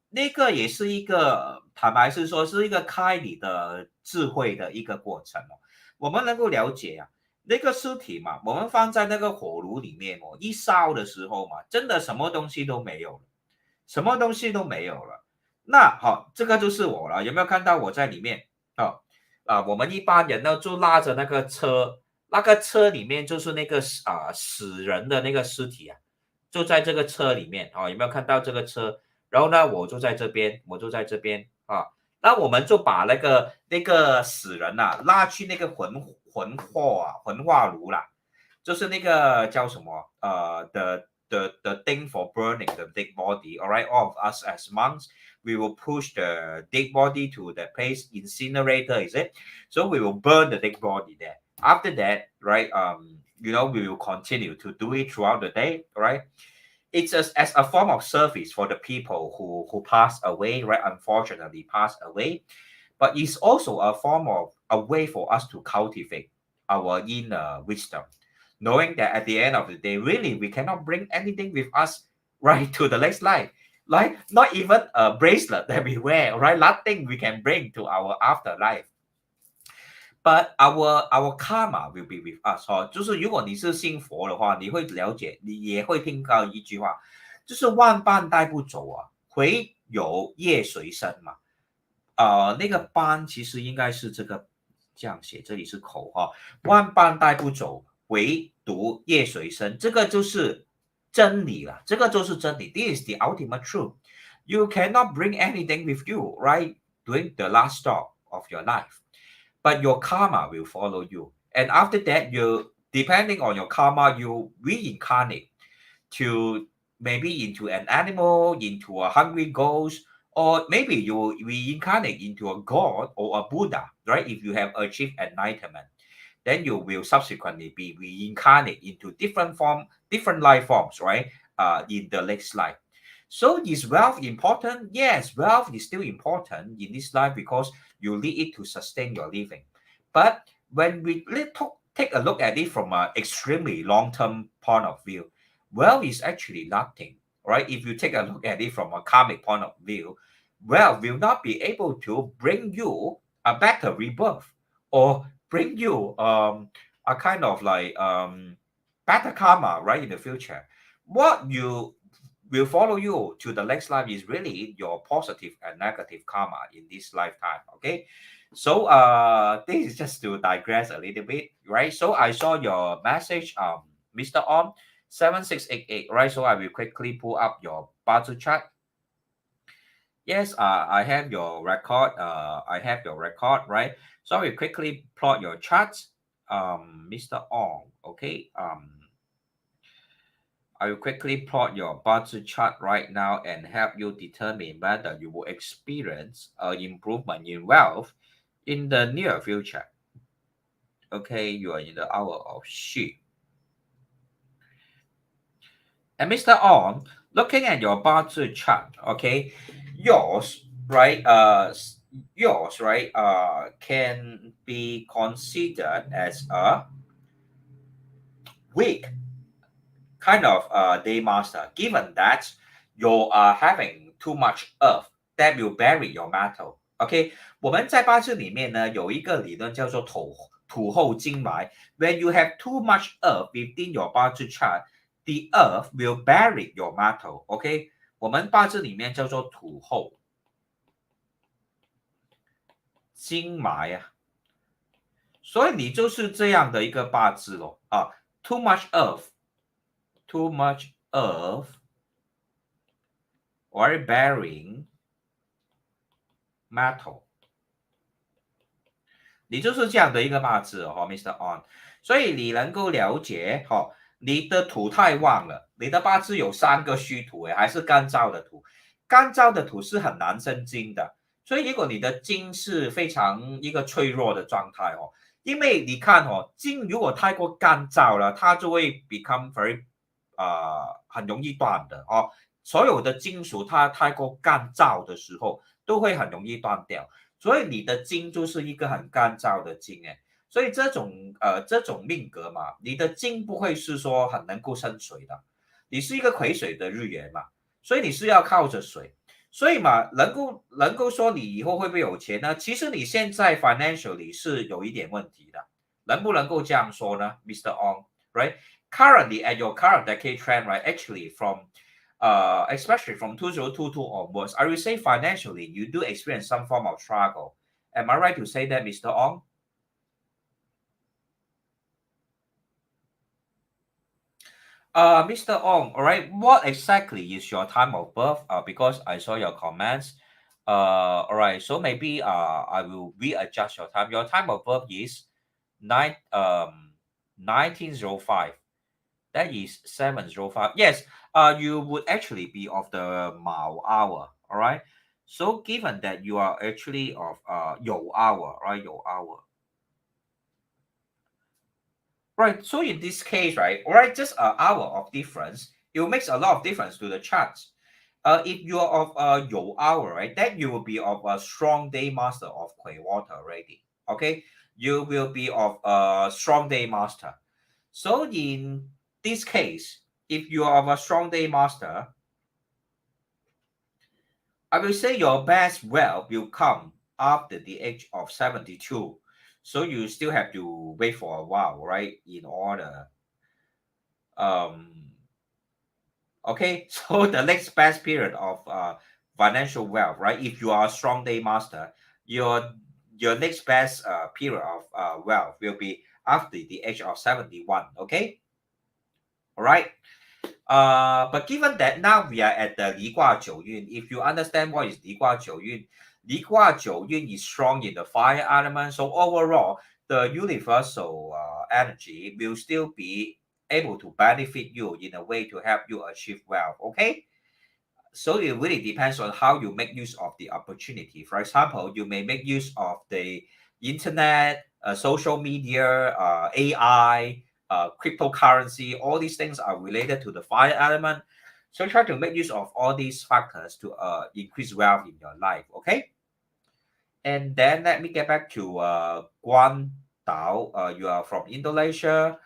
Speaker 1: 那个也是一个坦白是说是一个开你的智慧的一个过程我们能够了解那个尸体嘛，我们放在那个火炉里面一烧的时候嘛，真的什么东西都没有了，什么东西都没有了。那好，这个就是我了，有没有看到我在里面我们一般人呢就拉着那个车，那个车里面就是那个死人的那个尸体就在这个车里面有没有看到这个车？然后呢，我就在这边，那我们就把那个死人拉去那个焚化炉啦，就是那个叫什么the thing for burning the dead body. All right, all of us as monks, we will push the dead body to the place incinerator, is it? So we will burn the dead body there. After that, right, we will continue to do it throughout the day, right? It's as a form of service for the people who pass away, right? Unfortunately, pass away, but it's also a form of a way for us to cultivate our inner wisdom, knowing that at the end of the day, really, we cannot bring anything with us right to the next life. Like not even a bracelet that we wear, right? Nothing we can bring to our afterlife. But our karma will be with us 就是如果你是信佛的话，你会了解，你也会听到一句话，就是万般带不走唯有业随身嘛。那个般其实应该是这样写，这里是口万般带不走，唯独业随身，这个就是真理了，这个就是真理。This is the ultimate truth. You cannot bring anything with you, right? During the last stop of your life.But your karma will follow you. And after that, depending on your karma, you reincarnate to maybe into an animal, into a hungry ghost, or maybe you reincarnate into a god or a Buddha, right? If you have achieved enlightenment, then you will subsequently be reincarnated into different life forms, right? In the next life. So is wealth important? Yes, wealth is still important in this life because you need it to sustain your living. But when we take a look at it from an extremely long-term point of view, wealth is actually nothing, right? If you take a look at it from a karmic point of view, wealth will not be able to bring you a better rebirth or bring you a kind of like better karma, right, in the future. What you will follow you to the next life is really your positive and negative karma in this lifetime. Okay, so this is just to digress a little bit, right? So I saw your message, Mr. On 7688, right? So I will quickly pull up your Bazi chart. Yes, I have your record. Right? So I will quickly plot your charts, Mr. On. Okay, I will quickly plot your Bazi chart right now and help you determine whether you will experience an improvement in wealth in the near future. Okay, you are in the hour of sheep. And Mr. On, looking at your Bazi chart, okay, yours, right, can be considered as a weak kind of day master, given that you are having too much earth that will bury your metal. OK， 我们在八字里面呢有一个理论叫做土厚金埋。When you have too much earth within your 八字 chart, the earth will bury your metal. OK， 我们八字里面叫做土厚金埋所以你就是这样的一个八字咯too much earth.Too much earth or bearing metal， 你就是这样的一个八字Mr. On。所以你能够了解你的土太旺了，你的八字有3个虚土还是干燥的土，干燥的土是很难生金的，所以如果你的金是非常一个脆弱的状态因为你看金如果太过干燥了，它就会 become very很容易断的所有的金属它太过干燥的时候都会很容易断掉，所以你的金就是一个很干燥的金所以这种命格嘛，你的金不会是说很能够生水的，你是一个癸水的日元嘛，所以你是要靠着水。所以嘛，能够说你以后会不会有钱呢？其实你现在 financially 是有一点问题的，能不能够这样说呢，Mr. Ong? Right? Currently, at your current decade trend, right? Actually, from especially from 2022 onwards, I will say financially, you do experience some form of struggle. Am I right to say that, Mr. Ong? Mr. Ong, all right, what exactly is your time of birth? Because I saw your comments. All right, so maybe I will readjust your time. Your time of birth is 1905. That is 7:05. Yes, you would actually be of the Mao hour. All right. So given that you are actually of Yo hour, right? Yo hour. Right. So in this case, right, all right, just an hour of difference, it makes a lot of difference to the charts. If you are of Yo hour, right, then you will be of a strong day master of Kui water already. Okay, you will be of a strong day master. So in this case, if you are of a strong day master, I will say your best wealth will come after the age of 72. So you still have to wait for a while, right? In order. Um, okay, so the next best period of financial wealth, right? If you are a strong day master, your your next best period of wealth will be after the age of 71. Okay, all right. But given that now we are at the 离卦九运, if you understand what is 离卦九运, 离卦九运 is strong in the fire element. So overall, the universal energy will still be able to benefit you in a way to help you achieve wealth. Okay. So it really depends on how you make use of the opportunity. For example, you may make use of the internet, social media, AI, cryptocurrency. All these things are related to the fire element. So try to make use of all these factors to increase wealth in your life. Okay. And then let me get back to Guangdong. You are from Indonesia.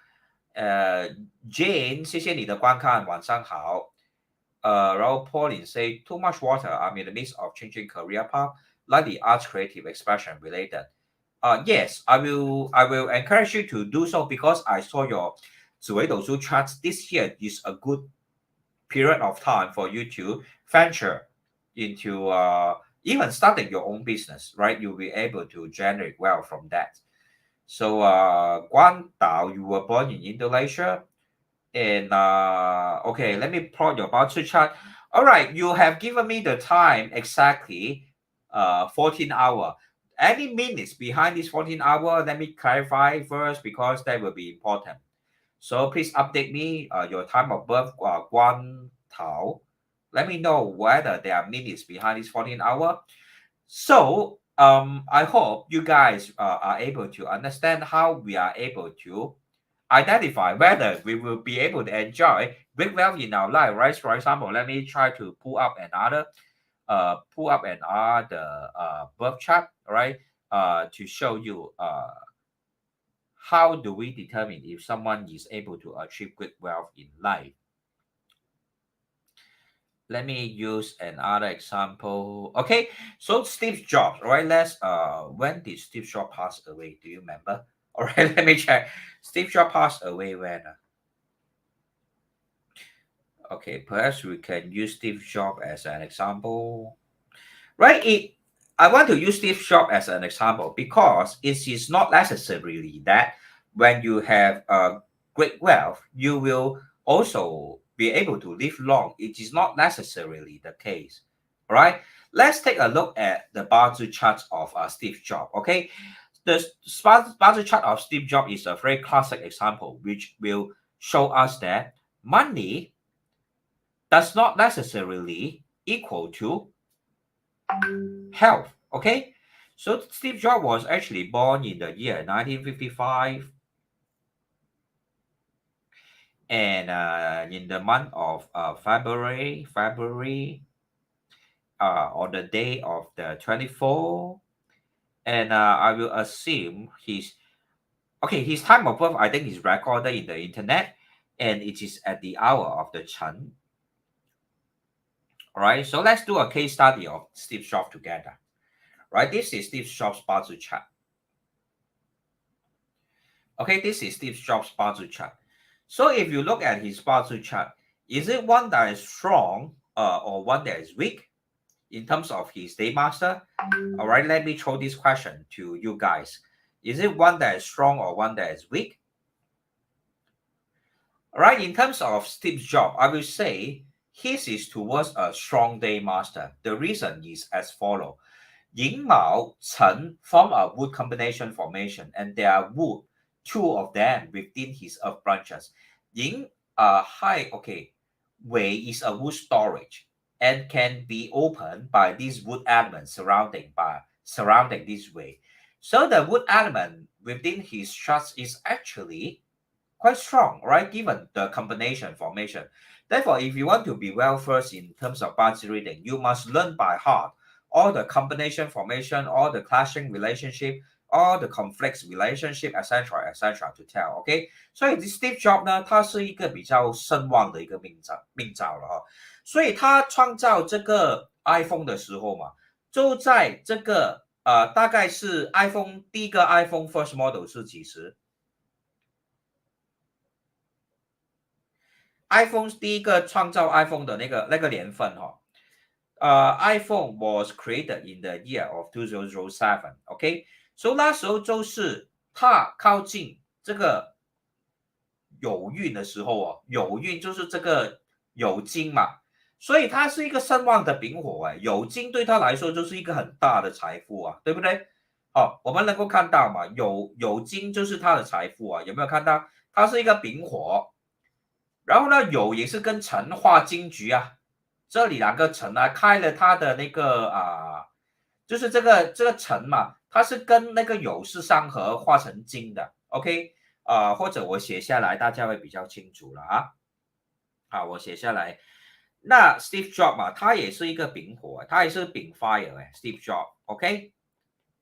Speaker 1: Jane, 谢谢你的观看，晚上好。然后 Pauline say too much water. I'm in the midst of changing career path, like the arts creative expression related. Yes, I will encourage you to do so because I saw your 紫微斗数 charts. This year is a good period of time for you to venture into even starting your own business, right? You'll be able to generate wealth from that. So Guan Dao, you were born in Indonesia. And okay, let me plot your bar chart. All right, you have given me the time exactly 14 hour. Any minutes behind this 14 hour, let me clarify first because that will be important. So please update me your time of birth, Guan Tao. Let me know whether there are minutes behind this 14 hour. So I hope you guys are able to understand how we are able to identify whether we will be able to enjoy great wealth in our life, right? For example, let me try to pull up another birth chart, right? To show you how do we determine if someone is able to achieve great wealth in life. Let me use another example. Okay, so Steve Jobs, right? Let's when did Steve Jobs pass away? Do you remember? All right, let me check. Steve Jobs passed away when? Okay, perhaps we can use Steve Jobs as an example. Right? I want to use Steve Jobs as an example because it is not necessarily that when you have great wealth, you will also be able to live long. It is not necessarily the case. All right. Let's take a look at the Bazi chart of Steve Jobs. Okay. The Bazi chart of Steve Jobs is a very classic example, which will show us that money does not necessarily equal to health. Okay, so Steve Jobs was actually born in the year 1955, and in the month of February, on the day of the 24th, and I will assume his Okay, his time of birth, I think, is recorded in the internet, and it is at the hour of the Chen. All right, so let's do a case study of Steve Jobs together. Right, this is Steve Jobs' Bazi chart. Okay, this is Steve Jobs' Bazi chart. So if you look at his Bazi chart, is it one that is strong or one that is weak in terms of his day master? All right, let me throw this question to you guys. Is it one that is strong or one that is weak? All right, in terms of Steve Jobs, I will say his is towards a strong day master. The reason is as follows. Yin Mao Chen form a wood combination formation, and there are wood, two of them within his earth branches. Yin Wei is a wood storage and can be opened by these wood elements surrounding this way. So the wood element within his chart is actually quite strong, right? Given the combination formation. Therefore, if you want to be well versed in terms of Bazi reading, you must learn by heart all the combination formation, all the clashing relationship, all the conflicts relationship, etc. etc. to tell. OK， 所以 Steve Jobs 呢，他是一个比较声望的一个命造了哈。所以他创造这个 iPhone 的时候嘛，就在这个大概是 iPhone 第一个 iPhone first model 是几时？iPhone 第一个创造 iPhone 的那个年份哈。iPhone was created in the year of 2007. OK， 所以那时候就是它靠近这个有运的时候哦，有运就是这个有金嘛，所以它是一个声望的丙火哎，有金对他来说就是一个很大的财富啊，对不对？哦，我们能够看到嘛，有金就是他的财富啊，有没有看到？它是一个丙火，然后呢，酉也是跟辰画金局啊。这里两个辰啊，开了它的那个就是这个辰嘛，它是跟那个酉是相合，化成金的。OK， 或者我写下来，大家会比较清楚了啊。好，我写下来。那 Steve Jobs 嘛，他也是一个丙火，他也是丙 fire 哎 ，Steve Jobs，OK，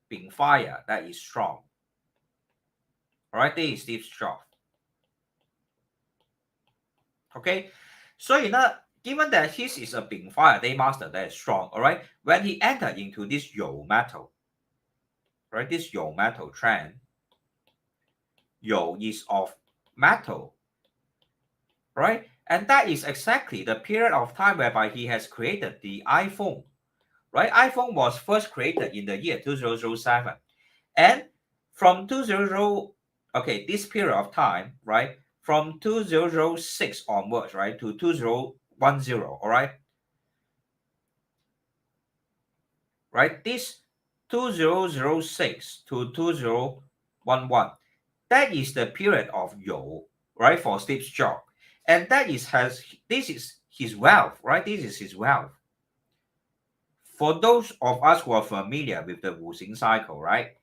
Speaker 1: 丙 fire that is strong。Alright, this is Steve Jobs。OK， 所以呢。Given that his is a Bing fire day master that is strong, all right, when he entered into this Yo metal, right, this Yo metal trend, Yo is of metal, right, and that is exactly the period of time whereby he has created the iPhone, right? iPhone was first created in the year 2007, and from 2000, okay, this period of time, right, from 2006 onwards, right, to 2010, all right? Right, this 2006 to 2011, that is the period of Yo, right, for Steve Jobs. And this is his wealth, right? This is his wealth. For those of us who are familiar with the Wuxing cycle, right,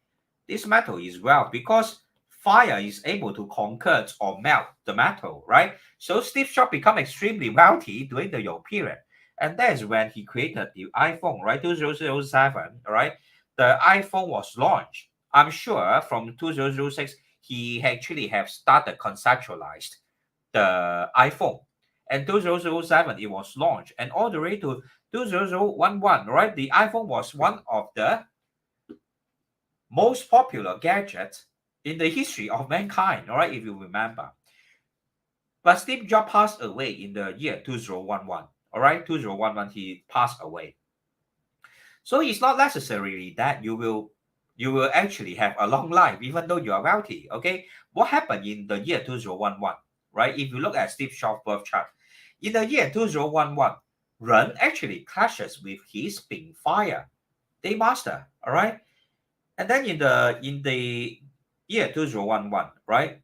Speaker 1: this metal is wealth because fire is able to conquer or melt the metal, right? So Steve Jobs become extremely wealthy during the Yo period. And that's when he created the iPhone, right? 2007, right? The iPhone was launched. I'm sure from 2006, he actually have started conceptualized the iPhone. And 2007, it was launched. And all the way to 2011, right? The iPhone was one of the most popular gadgets in the history of mankind, all right, if you remember. But Steve Jobs passed away in the year 2011. All right, 2011, he passed away. So it's not necessarily that you will actually have a long life, even though you are wealthy. Okay, what happened in the year 2011? Right, if you look at Steve Jobs' birth chart, in the year 2011, Ren actually clashes with his Bing fire day master. All right, and then in the year 2011, right,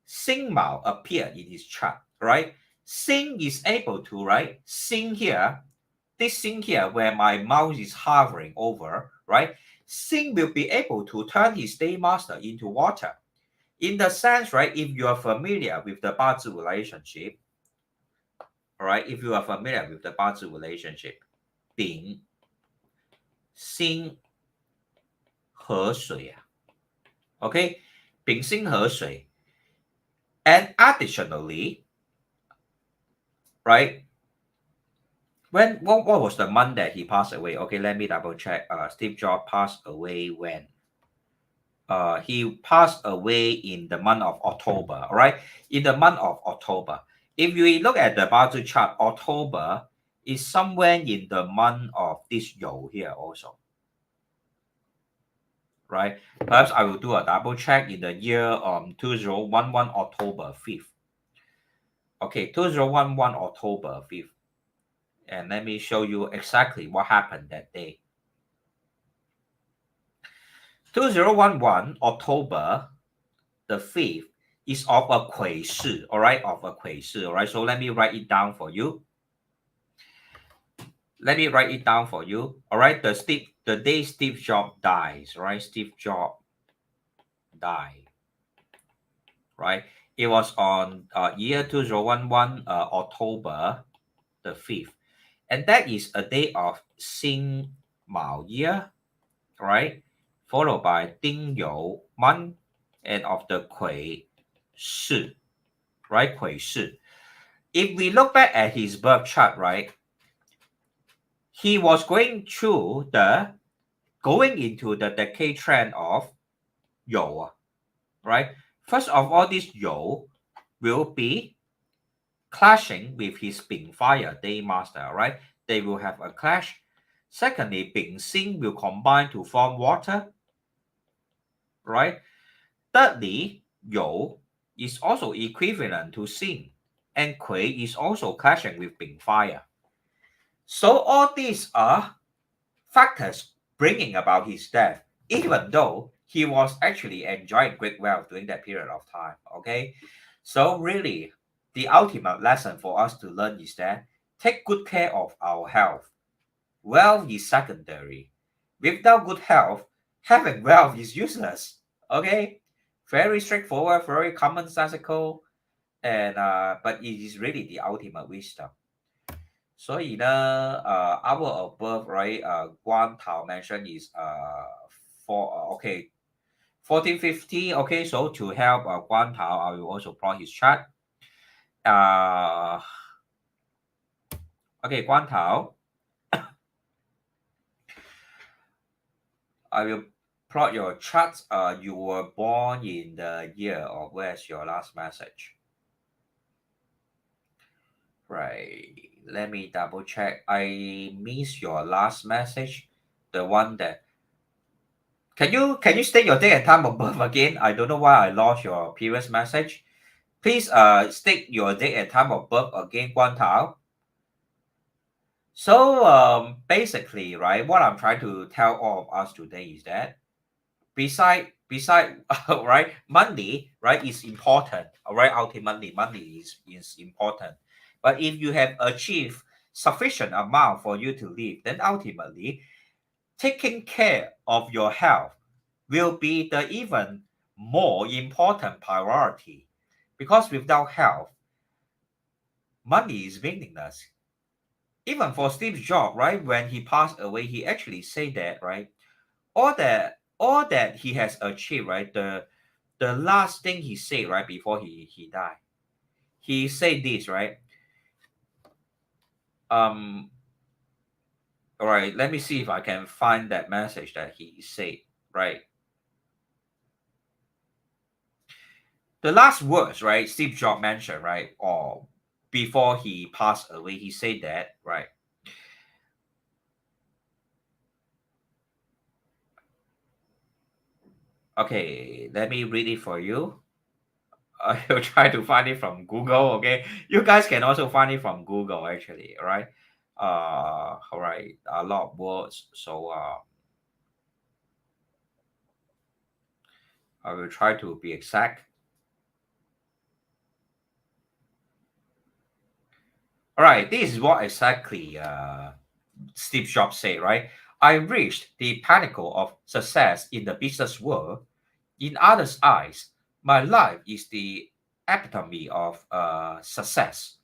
Speaker 1: Sing Mao appeared in his chart. Right, Sing is able to, right, Sing here, this Sing here where my mouse is hovering over, right, Sing will be able to turn his day master into water. In the sense, right, if you are familiar with the Bazi relationship, all right, if you are familiar with the Bazi relationship, Bing, Sing, 和水啊 ，OK，丙辛合水. And additionally, right, what was the month that he passed away? Okay, let me double check. Steve Jobs passed away when? He passed away in the month of October, all right? In the month of October. If you look at the Bazi chart, October is somewhere in the month of this Yo here also, right? Perhaps I will do a double check in the year 2011 October 5th. Okay, 2011 October 5th. And let me show you exactly what happened that day. 2011 October the 5th is of a Kui Shi, all right, of a Kui Shi, all right. So let me write it down for you. Let me write it down for you, all right. The day Steve Jobs dies, right? Steve Jobs died, right? It was on year 2011 October the 5th, and that is a day of Xin Mao year, right? Followed by Ding You month and of the Kui Shi, right? Kui Shi. If we look back at his birth chart, right, he was going into the decade trend of Yo, right? First of all, this Yo will be clashing with his Bing Fire Day Master, right? They will have a clash. Secondly, Bing Xin will combine to form water, right? Thirdly, Yo is also equivalent to Xin, and Kui is also clashing with Bing Fire. So all these are factors bringing about his death, even though he was actually enjoying great wealth during that period of time. Okay, so really, the ultimate lesson for us to learn is that take good care of our health. Wealth is secondary. Without good health, having wealth is useless. Okay, very straightforward, very commonsensical, and but it is really the ultimate wisdom. 所以呢our above right 光头 mention is for okay 1450. Okay, so to help 光头 I will also plot his chart. Okay, 光头 I will plot your chart. You were born in the year of, where's your last message? Right, let me double check. I missed your last message, the one that can you state your date and time of birth again? I don't know why I lost your previous message. Please state your date and time of birth again, Guan Tao. So basically, right, what I'm trying to tell all of us today is that beside right, money, right, is important. All right, ultimately money is important. But if you have achieved sufficient amount for you to live, then ultimately taking care of your health will be the even more important priority, because without health, money is meaningless. Even for Steve Jobs, right, when he passed away, he actually said that, right, all that he has achieved, right, the last thing he said, right, before he died, he said this, right. All right, let me see if I can find that message that he said, right. The last words, right, Steve Jobs mentioned, right, or before he passed away, he said that, right. Okay, let me read it for you. I will try to find it from Google. Okay, you guys can also find it from Google actually. All right. All right. A lot of words. So I will try to be exact. All right. This is what exactly Steve Jobs said. Right. I reached the pinnacle of success in the business world. In others' eyes, my life is the epitome of success.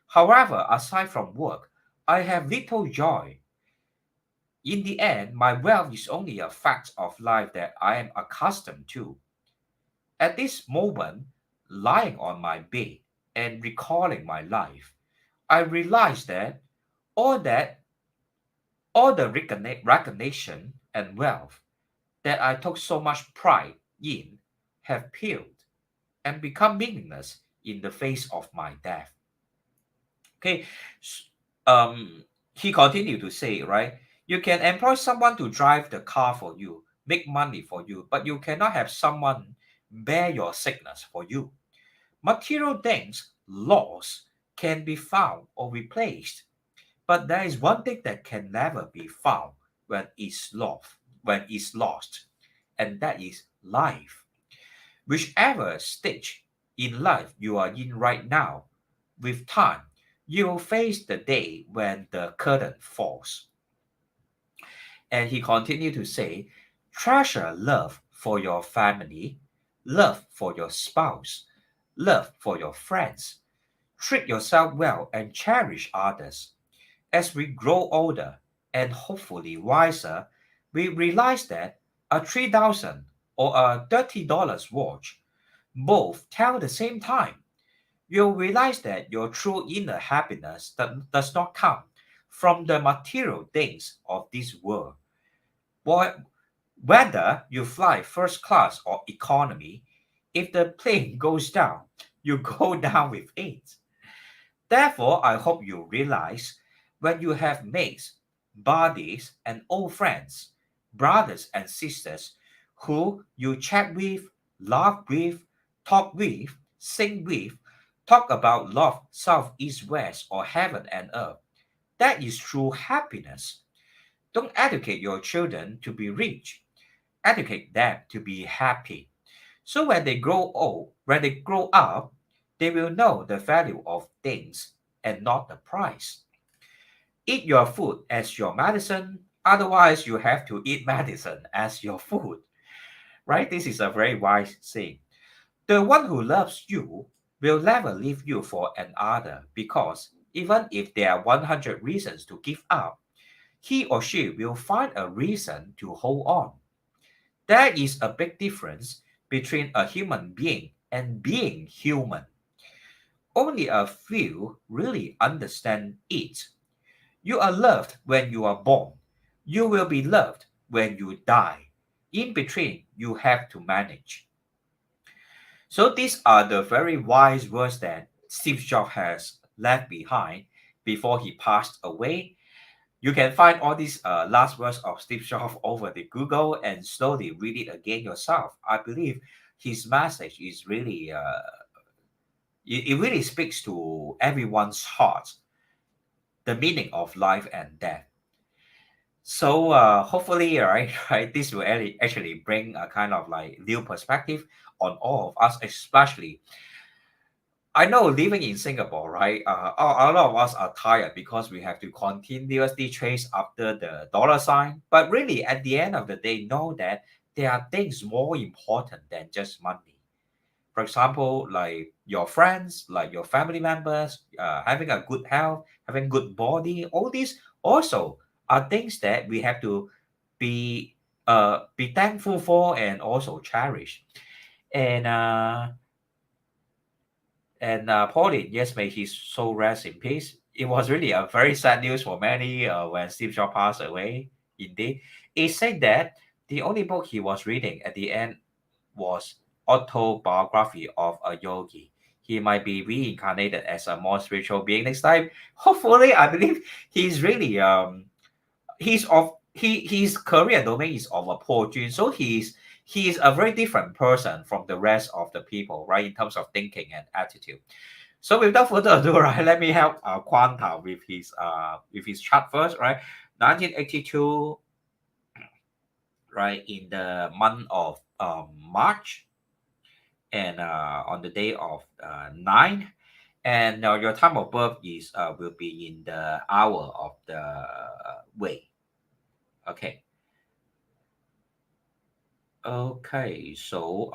Speaker 1: However, aside from work, I have little joy. In the end, my wealth is only a fact of life that I am accustomed to. At this moment, lying on my bed and recalling my life, I realized that all that all the recognition and wealth that I took so much pride in have peeled and become meaningless in the face of my death. Okay, he continued to say, right? You can employ someone to drive the car for you, make money for you, but you cannot have someone bear your sickness for you. Material things lost can be found or replaced, but there is one thing that can never be found when it's lost, and that is life. Whichever stage in life you are in right now, with time, you will face the day when the curtain falls. And he continued to say, treasure love for your family, love for your spouse, love for your friends. Treat yourself well and cherish others. As we grow older and hopefully wiser, we realize that a 3,000 or a $30 watch both tell the same time. You'll realize that your true inner happiness does not come from the material things of this world. Whether you fly first class or economy, if the plane goes down, you go down with it. Therefore, I hope you realize when you have mates, buddies, and old friends, brothers and sisters who you chat with, laugh with, talk with, sing with, talk about love, south, east, west, or heaven and earth. That is true happiness. Don't educate your children to be rich. Educate them to be happy. So when they grow up, they will know the value of things and not the price. Eat your food as your medicine, otherwise you have to eat medicine as your food. Right? This is a very wise saying. The one who loves you will never leave you for another, because even if there are 100 reasons to give up, he or she will find a reason to hold on. There is a big difference between a human being and being human. Only a few really understand it. You are loved when you are born. You will be loved when you die. In between, you have to manage. So these are the very wise words that Steve Jobs has left behind before he passed away. You can find all these last words of Steve Jobs over the Google and slowly read it again yourself. I believe his message is really, it really speaks to everyone's heart, the meaning of life and death. So hopefully, right, this will actually bring a kind of like new perspective on all of us, especially. I know living in Singapore, right? A lot of us are tired because we have to continuously chase after the dollar sign. But really, at the end of the day, know that there are things more important than just money. For example, like your friends, like your family members, having a good health, having good body, all these also are things that we have to be thankful for and also cherish. And Pauline, yes, may his soul rest in peace. It was really a very sad news for many when Steve Jobs passed away. Indeed, it said that the only book he was reading at the end was autobiography of a yogi. He might be reincarnated as a more spiritual being next time. Hopefully, I believe he's really his career domain is of a poor gene, so he is a very different person from the rest of the people, right, in terms of thinking and attitude. So without further ado, right, let me help Quanta with his chart first, right? 1982, right, in the month of March, and on the day of 9, and your time of birth is will be in the hour of the way. Okay. Okay, so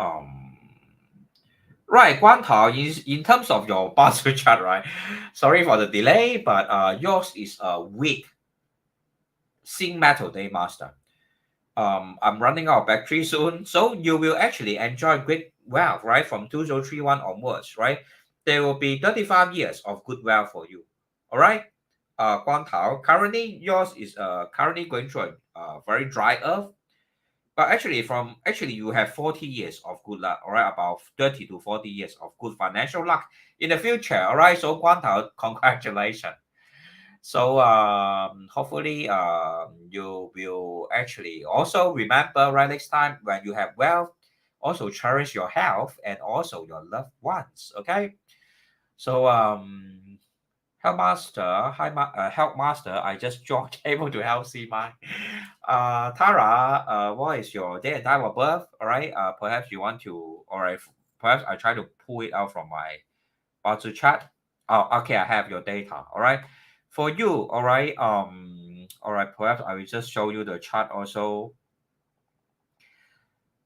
Speaker 1: right, Guan Tao, in terms of your Bazi chart, right? Sorry for the delay, but yours is a weak Sing Metal Day Master. I'm running out of battery soon. So you will actually enjoy great wealth, right? From 2031 onwards, right? There will be 35 years of good wealth for you. All right. Guang Tao, currently yours is currently going through a very dry earth. But actually you have 40 years of good luck, all right? About 30 to 40 years of good financial luck in the future. All right. So Guang Tao, congratulations. So hopefully you will actually also remember right next time when you have wealth, also cherish your health and also your loved ones. Okay. So help master, help master. I just joined able to help see my Tara. What is your day and time of birth? All right. Perhaps you want to. All right. Perhaps I try to pull it out from my Bazi chat. Oh, okay. I have your data. All right. For you, all right. All right. Perhaps I will just show you the chart also.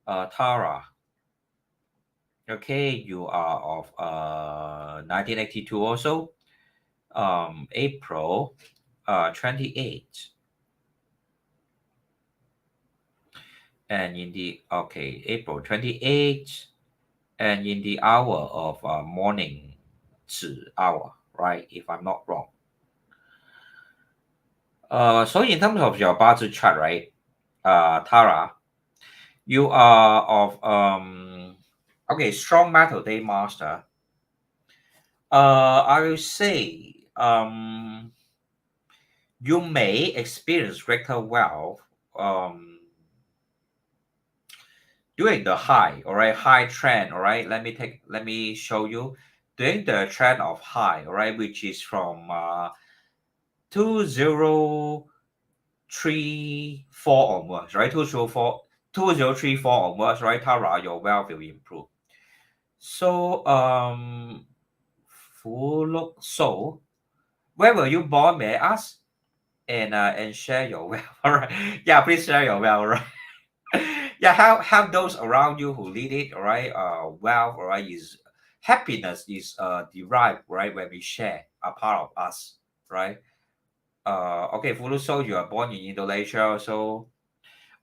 Speaker 1: Tara. Okay, you are of 1982 also. April 28. And in the April 28, and in the hour of morning hour, right? If I'm not wrong. So in terms of your Bazi chart, right, Tara, you are of strong metal day master. I will say you may experience greater wealth during the high, all right, high trend, all right. Let me show you during the trend of high, all right, which is from 2034 onwards, right? 2034 onwards, right? Tara, your wealth will improve. So so where were you born, may I ask? And share your wealth. All right. Yeah, please share your wealth, all right? Yeah, have those around you who lead it, all right? Wealth, all right, is happiness is derived, right, when we share a part of us, right? Okay, Fuluso, you are born in Indonesia, so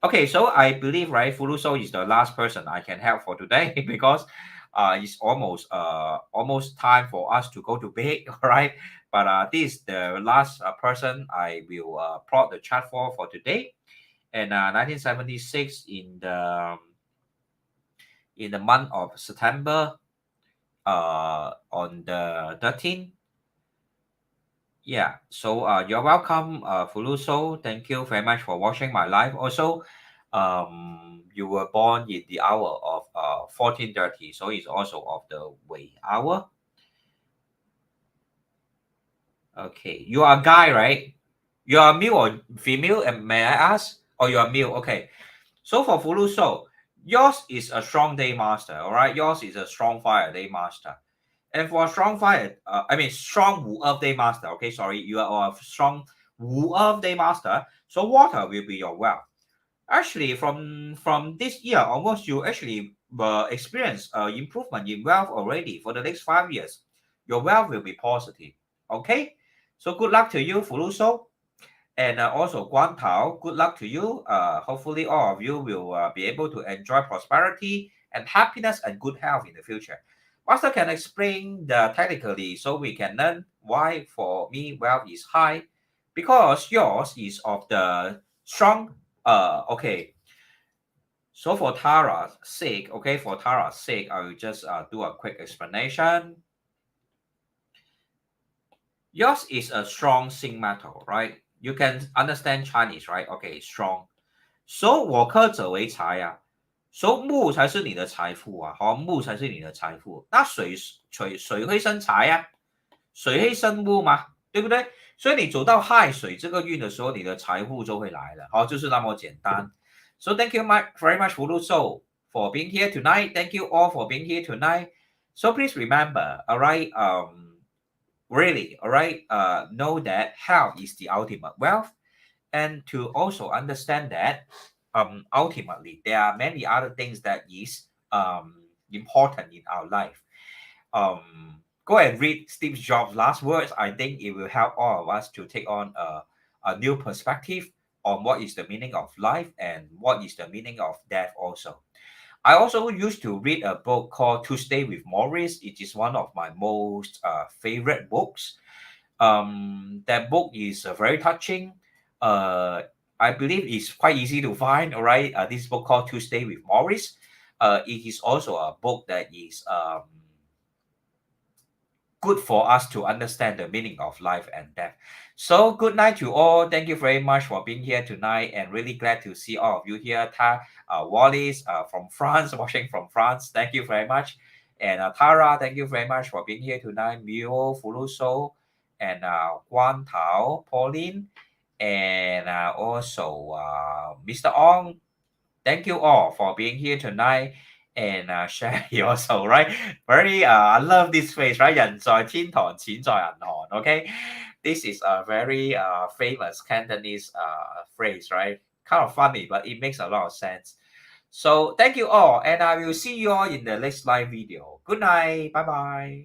Speaker 1: okay, so I believe, right, Fuluso is the last person I can help for today because it's almost time for us to go to bed, all right? But this is the last person I will plot the chart for today. And 1976 in the month of September, on the 13th. Yeah, so you're welcome, Fuluso. Thank you very much for watching my live. Also, you were born in the hour of 14:30, so it's also of the Wei hour. Okay, you are a guy, right? You are male or female? And may I ask? Or you are male? Okay. So for Fuluso, yours is a strong day master. All right, yours is a strong fire day master. And for strong fire, strong Wu Earth Day Master. Okay, sorry, you are a strong Wu Earth Day Master. So water will be your wealth. Actually, from this year almost, you actually experience improvement in wealth already for the next 5 years. Your wealth will be positive. Okay, so good luck to you, Fuluso. And also, Guan Tao, good luck to you. Hopefully, all of you will be able to enjoy prosperity and happiness and good health in the future. Master can explain the technically so we can learn why for me wealth is high because yours is of the strong. Okay. So for Tara's sake, I will just do a quick explanation. Yours is a strong zinc metal, right? You can understand Chinese, right? Okay, strong. So 我克者为财啊，so 木才是你的财富啊，好，木才是你的财富。那水会生财啊，水会生木嘛，对不对？所以你走到亥水这个运的时候，你的财富就会来了，好，就是那么简单。So thank you very much, Fu Lu for being here tonight. Thank you all for being here tonight. So please remember, all right, really, all right, know that health is the ultimate wealth, and to also understand that ultimately there are many other things that is important in our life. Go and read Steve Jobs' last words. I think it will help all of us to take on a new perspective on what is the meaning of life and what is the meaning of death also. I also used to read a book called Tuesday with Morris. It is one of my most favorite books. That book is very touching. I believe it's quite easy to find. All right, this book called Tuesday with Morris. It is also a book that is good for us to understand the meaning of life and death. So good night to all. Thank you very much for being here tonight, and really glad to see all of you here. Wallace from France, watching from France. Thank you very much. And Tara, thank you very much for being here tonight. Mio, Fuluso, and Guan Tao, Pauline, and also Mr. Ong. Thank you all for being here tonight and share also, right? Very, I love this phrase, right? 人在天堂，錢在銀行. Okay, this is a very famous Cantonese phrase, right? Kind of funny, but it makes a lot of sense. So thank you all, and I will see you all in the next live video. Good night. Bye bye.